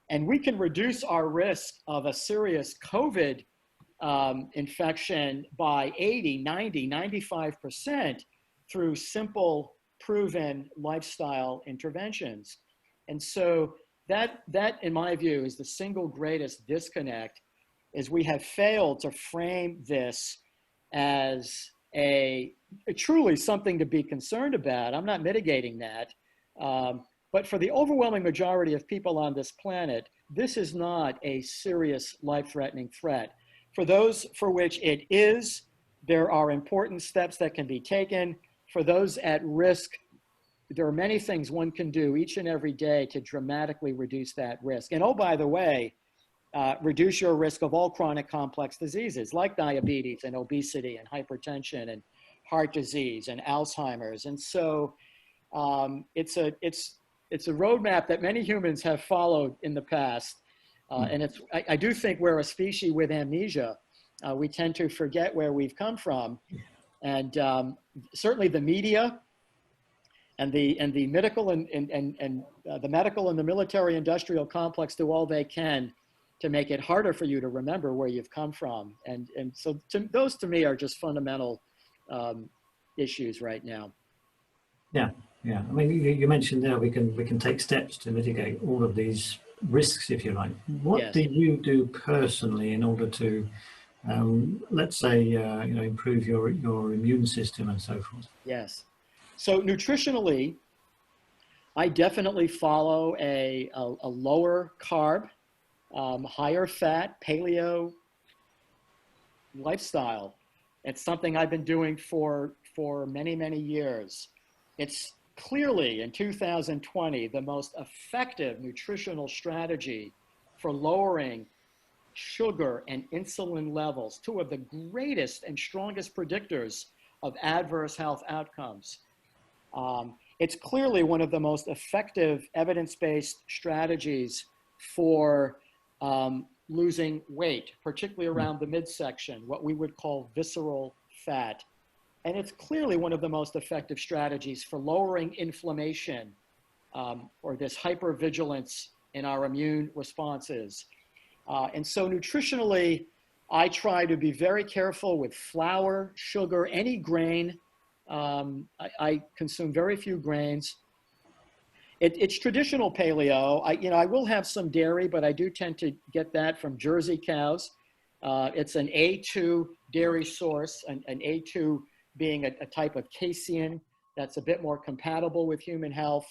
And we can reduce our risk of a serious COVID infection by 80, 90, 95% through simple, proven lifestyle interventions. And so that, in my view, is the single greatest disconnect, is we have failed to frame this as a truly something to be concerned about. I'm not mitigating that. But for the overwhelming majority of people on this planet, this is not a serious life-threatening threat. For those for which it is, there are important steps that can be taken. For those at risk, there are many things one can do each and every day to dramatically reduce that risk. And oh, by the way, reduce your risk of all chronic complex diseases like diabetes and obesity and hypertension and heart disease and Alzheimer's. And so it's a roadmap that many humans have followed in the past. And I do think we're a species with amnesia. We tend to forget where we've come from. And certainly the media and the medical and the medical and the military industrial complex do all they can to make it harder for you to remember where you've come from. And so those to me are just fundamental issues right now. Yeah. Yeah, I mean, you mentioned there we can take steps to mitigate all of these risks, if you like. What Yes. do you do personally in order to, let's say, improve your immune system and so forth? Yes. So nutritionally, I definitely follow a lower carb, higher fat paleo lifestyle. It's something I've been doing for many, many years. It's clearly in 2020 the most effective nutritional strategy for lowering sugar and insulin levels, two of the greatest and strongest predictors of adverse health outcomes. It's clearly one of the most effective evidence-based strategies for losing weight, particularly around the midsection, what we would call visceral fat. And it's clearly one of the most effective strategies for lowering inflammation or this hypervigilance in our immune responses. And so nutritionally, I try to be very careful with flour, sugar, any grain. I consume very few grains. It's traditional paleo. I will have some dairy, but I do tend to get that from Jersey cows. It's an A2 dairy source, an A2 being a type of casein that's a bit more compatible with human health.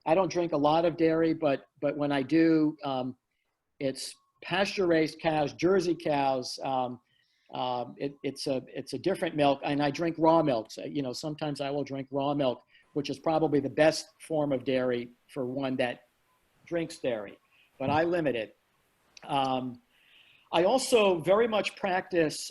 I don't drink a lot of dairy, but when I do, it's pasture-raised cows, Jersey cows. It's a different milk, and I drink raw milk. So, sometimes I will drink raw milk, which is probably the best form of dairy for one that drinks dairy, but I limit it. I also very much practice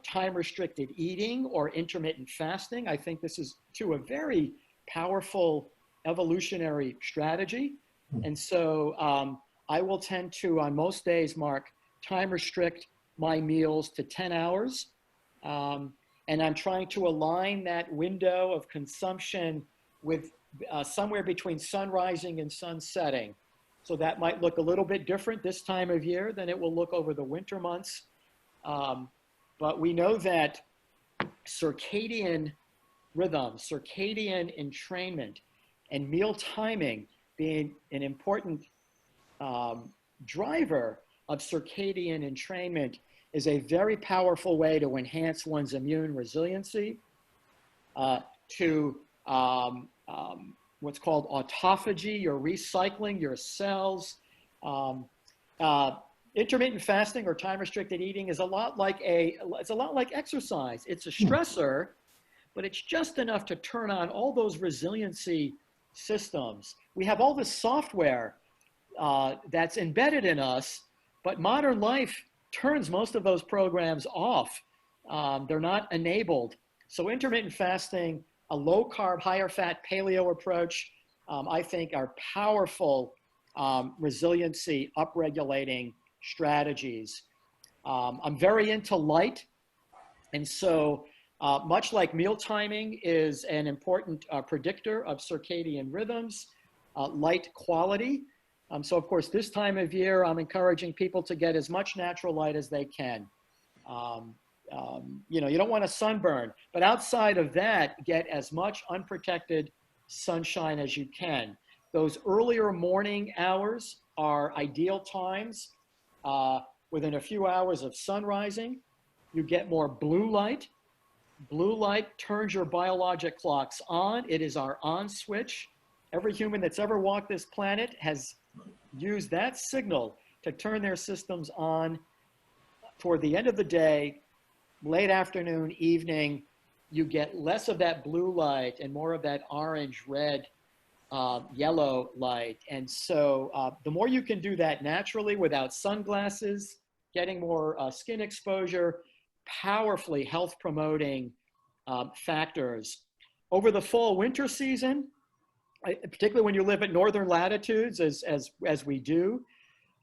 time-restricted eating or intermittent fasting. I think this is, too, a very powerful evolutionary strategy. And so I will tend to, on most days, Mark, time-restrict my meals to 10 hours. And I'm trying to align that window of consumption with somewhere between sun rising and sun setting. So that might look a little bit different this time of year than it will look over the winter months. But we know that circadian rhythm, circadian entrainment, and meal timing being an important driver of circadian entrainment is a very powerful way to enhance one's immune resiliency, to what's called autophagy, you're recycling your cells. Intermittent fasting or time-restricted eating is a lot like exercise. It's a stressor, but it's just enough to turn on all those resiliency systems. We have all this software that's embedded in us, but modern life turns most of those programs off. They're not enabled. So intermittent fasting, a low-carb, higher-fat paleo approach, I think are powerful resiliency upregulating strategies. I'm very into light. And so much like meal timing is an important predictor of circadian rhythms, light quality So of course, this time of year, I'm encouraging people to get as much natural light as they can. You know, you don't want a sunburn, but outside of that, get as much unprotected sunshine as you can. Those earlier morning hours are ideal times. Within a few hours of sun rising, you get more blue light. Blue light turns your biologic clocks on. It is our on switch. Every human that's ever walked this planet has used that signal to turn their systems on. Toward the end of the day, late afternoon, evening, you get less of that blue light and more of that orange, red, yellow light. And so the more you can do that naturally without sunglasses, getting more skin exposure, powerfully health promoting factors. Over the fall winter season, particularly when you live at northern latitudes, as we do,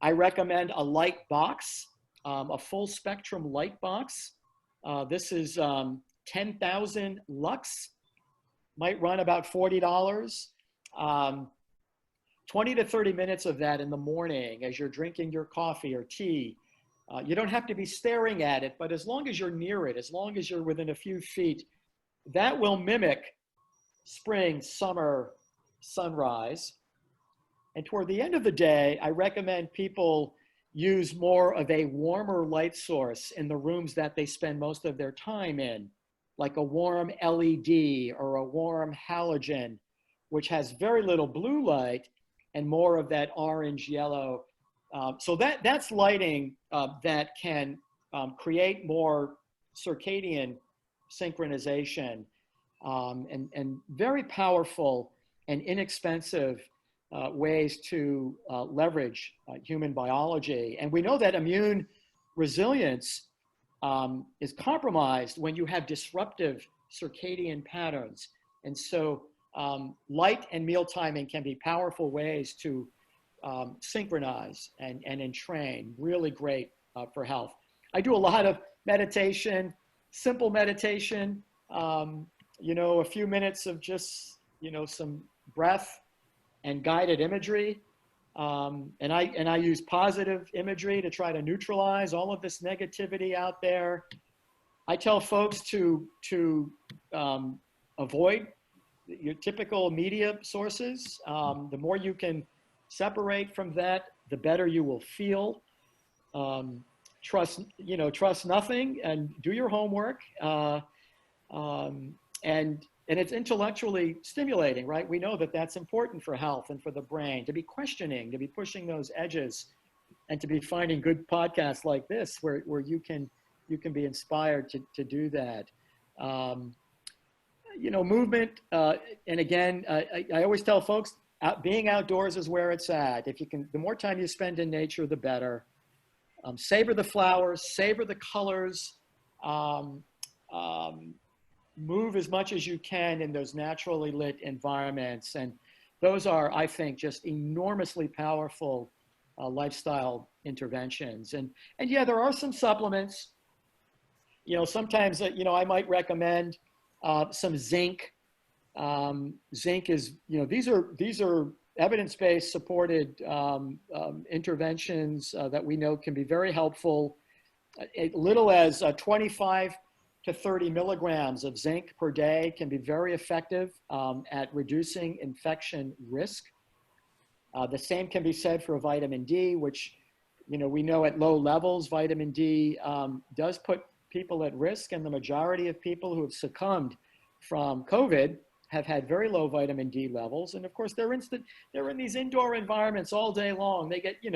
I recommend a light box, a full spectrum light box. This is 10,000 lux, might run about $40. 20 to 30 minutes of that in the morning as you're drinking your coffee or tea. You don't have to be staring at it, but as long as you're near it, as long as you're within a few feet, that will mimic spring, summer, sunrise. And toward the end of the day, I recommend people use more of a warmer light source in the rooms that they spend most of their time in, like a warm LED or a warm halogen, which has very little blue light and more of that orange yellow. So that's lighting that can create more circadian synchronization and very powerful and inexpensive ways to leverage human biology. And we know that immune resilience is compromised when you have disruptive circadian patterns. And so light and meal timing can be powerful ways to synchronize and entrain. Really great for health. I do a lot of meditation, simple meditation, you know, a few minutes of just, you know, some breath and guided imagery. And I use positive imagery to try to neutralize all of this negativity out there. I tell folks to avoid your typical media sources. The more you can separate from that, the better you will feel. Trust nothing and do your homework. And it's intellectually stimulating, right? We know that that's important for health and for the brain, to be questioning, to be pushing those edges, and to be finding good podcasts like this where you can be inspired to do that. You know, movement, and again, I always tell folks, being outdoors is where it's at. If you can, the more time you spend in nature, the better. Savor the flowers, savor the colors, move as much as you can in those naturally lit environments. And those are, I think, just enormously powerful lifestyle interventions. And yeah, there are some supplements. You know, sometimes, you know, I might recommend some zinc. Zinc is, you know, these are evidence-based supported interventions that we know can be very helpful. As little as 25 to 30 milligrams of zinc per day can be very effective at reducing infection risk. The same can be said for vitamin D, which, you know, we know at low levels, vitamin D does put people at risk, and the majority of people who have succumbed from COVID have had very low vitamin D levels. And of course, they're in these indoor environments all day long. They get, you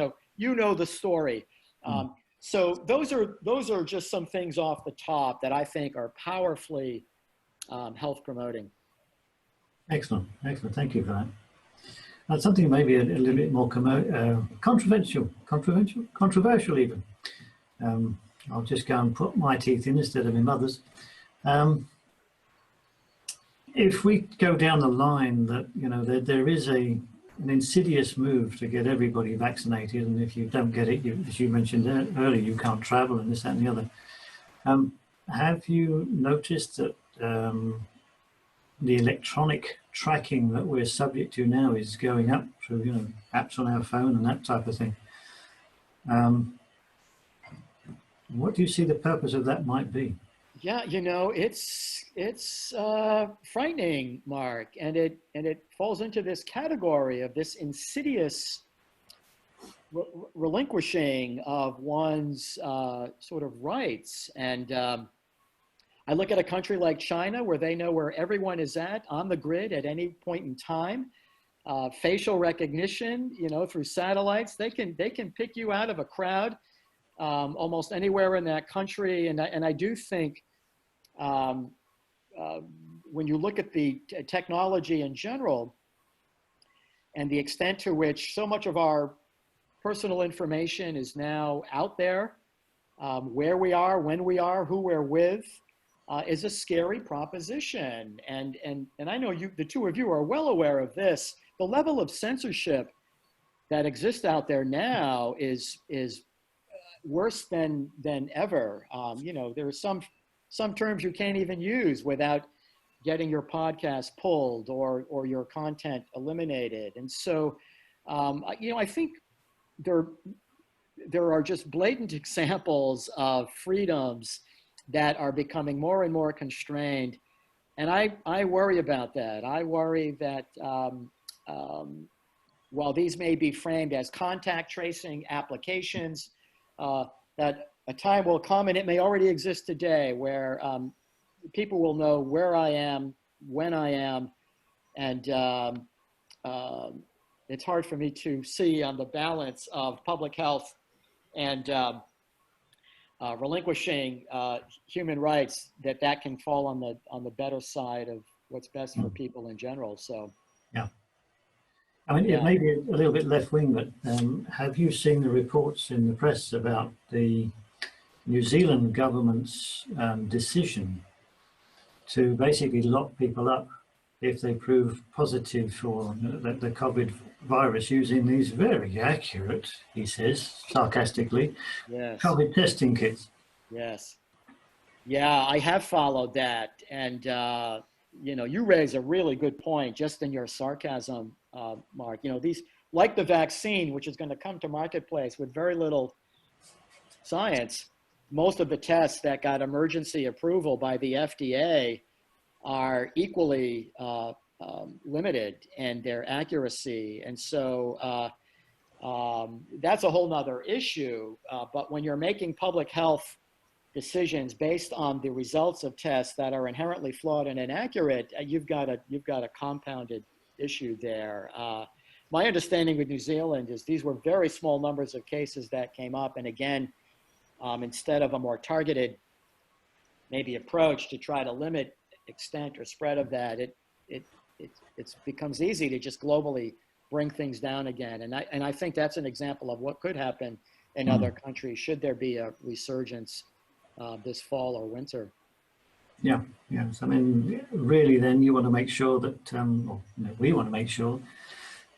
know the story. So those are just some things off the top that I think are powerfully health promoting. Excellent, excellent. Thank you for that. That's something maybe a little bit more controversial even. I'll just go and put my teeth in instead of my mother's. If we go down the line that, you know, there is an insidious move to get everybody vaccinated, and if you don't get it, as you mentioned earlier, you can't travel and this, that, and the other. Have you noticed that the electronic tracking that we're subject to now is going up through, you know, apps on our phone and that type of thing. What do you see the purpose of that might be? Yeah, you know, it's frightening, Mark, and it falls into this category of this insidious relinquishing of one's sort of rights. And I look at a country like China, where they know where everyone is at on the grid at any point in time. Facial recognition, you know, through satellites, they can pick you out of a crowd almost anywhere in that country. And I do think when you look at the technology in general and the extent to which so much of our personal information is now out there, where we are, when we are, who we're with, is a scary proposition. And I know you, the two of you, are well aware of this. The level of censorship that exists out there now is worse than ever. You know, there are some terms you can't even use without getting your podcast pulled or your content eliminated. And so, you know, I think there are just blatant examples of freedoms that are becoming more and more constrained. And I worry about that. I worry that while these may be framed as contact tracing applications, that a time will come, and it may already exist today, where people will know where I am, when I am, and it's hard for me to see on the balance of public health and relinquishing human rights that can fall on the better side of what's best for people in general. So yeah, I mean, it may be a little bit left wing, but have you seen the reports in the press about the New Zealand government's decision to basically lock people up if they prove positive for the COVID virus using these very accurate, he says, sarcastically, COVID testing kits? Yes. Yeah, I have followed that. And, you know, you raise a really good point just in your sarcasm, Mark. You know, these, like the vaccine, which is going to come to marketplace with very little science, most of the tests that got emergency approval by the FDA are equally limited in their accuracy. And so that's a whole nother issue. But when you're making public health decisions based on the results of tests that are inherently flawed and inaccurate, you've got a compounded issue there. My understanding with New Zealand is these were very small numbers of cases that came up. And again, instead of a more targeted maybe approach to try to limit extent or spread of that, it becomes easy to just globally bring things down again. And I think that's an example of what could happen in other countries should there be a resurgence this fall or winter. Yeah, yes. I mean, really, then you want to make sure that, we want to make sure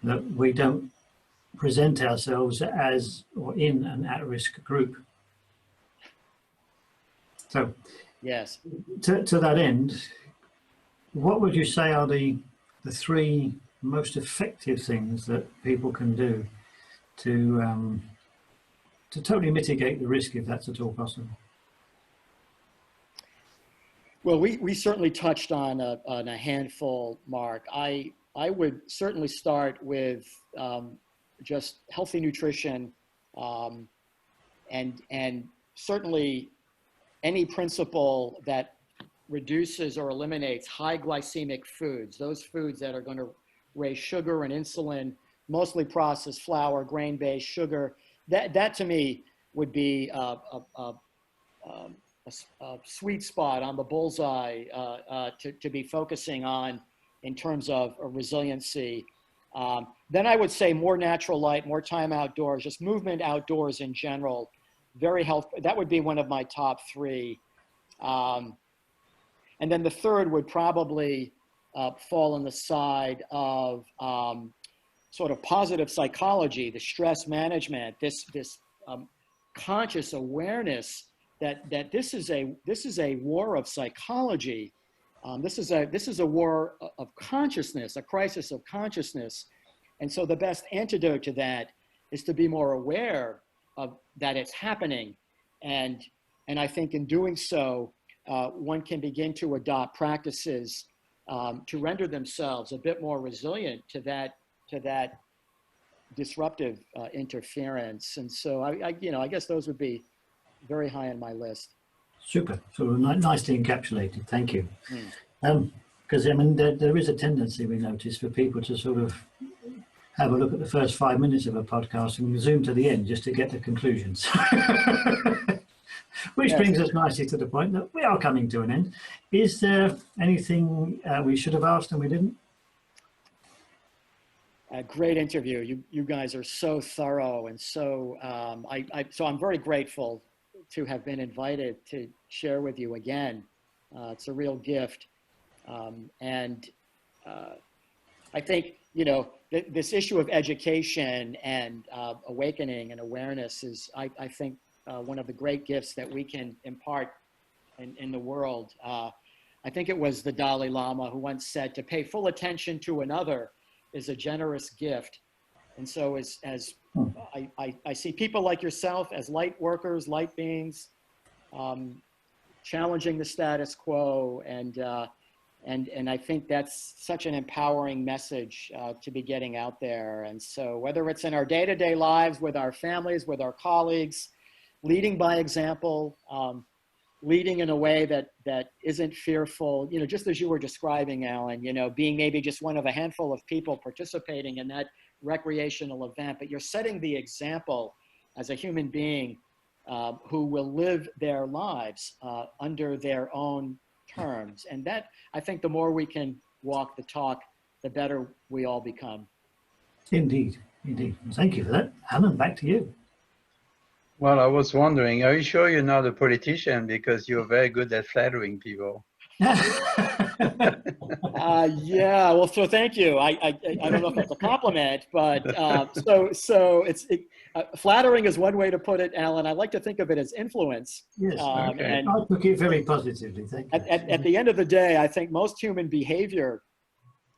that we don't present ourselves as or in an at-risk group. So, yes. To that end, what would you say are the three most effective things that people can do to totally mitigate the risk, if that's at all possible? Well, we certainly touched on a handful, Mark. I would certainly start with just healthy nutrition, and certainly any principle that reduces or eliminates high glycemic foods, those foods that are going to raise sugar and insulin, mostly processed flour, grain-based sugar. That to me would be a sweet spot on the bullseye to be focusing on in terms of resiliency. Then I would say more natural light, more time outdoors, just movement outdoors in general. Very healthy. That would be one of my top three. And then the third would probably fall on the side of sort of positive psychology, the stress management, this conscious awareness that this is a war of psychology, This is a war of consciousness, a crisis of consciousness. And so the best antidote to that is to be more aware of that it's happening. And I think in doing so, one can begin to adopt practices to render themselves a bit more resilient to that disruptive interference. And so I guess those would be very high on my list. Super, so nicely encapsulated, thank you. Because I mean, there is a tendency, we notice, for people to sort of have a look at the first 5 minutes of a podcast and zoom to the end just to get the conclusions. Which brings us nicely to the point that we are coming to an end. Is there anything we should have asked and we didn't? A great interview. You guys are so thorough, and so so I'm very grateful to have been invited to share with you again. It's a real gift. And I think, this issue of education and awakening and awareness is, I think, one of the great gifts that we can impart in the world. I think it was the Dalai Lama who once said, to pay full attention to another is a generous gift. And so as I see people like yourself as light workers, light beings, challenging the status quo, and I think that's such an empowering message to be getting out there. And so whether it's in our day-to-day lives, with our families, with our colleagues, leading by example, leading in a way that isn't fearful, just as you were describing, Alan, being maybe just one of a handful of people participating in that recreational event, but you're setting the example as a human being who will live their lives under their own terms. And that, I think, the more we can walk the talk, the better we all become. Indeed. Thank you for that. Alan, back to you. Well, I was wondering, are you sure you're not a politician, because you're very good at flattering people? Yeah, well, so thank you. I don't know if that's a compliment, but so it's flattering is one way to put it, Alan. I like to think of it as influence. Yes, okay. And I took it very positively. Thank you. At the end of the day, I think most human behavior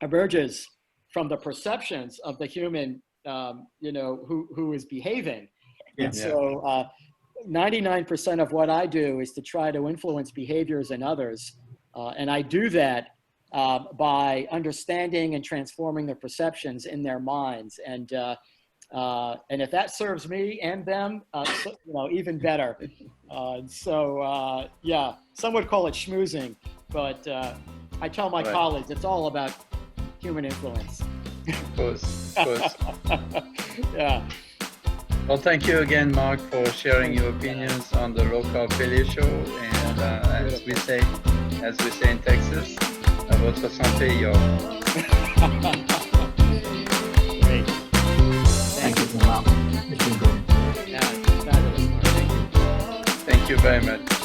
emerges from the perceptions of the human, who is behaving. Yeah. And so 99% of what I do is to try to influence behaviors in others. And I do that by understanding and transforming the perceptions in their minds. And if that serves me and them, even better. Yeah, some would call it schmoozing, but I tell my colleagues it's all about human influence. Of course. Yeah. Well, thank you again, Mark, for sharing your opinions on the local Paleo show. And as we say in Texas, à votre santé, yo. Great. Thank you for that. It's been good. Yeah, fabulous, Mark. Thank you. Thank you very much.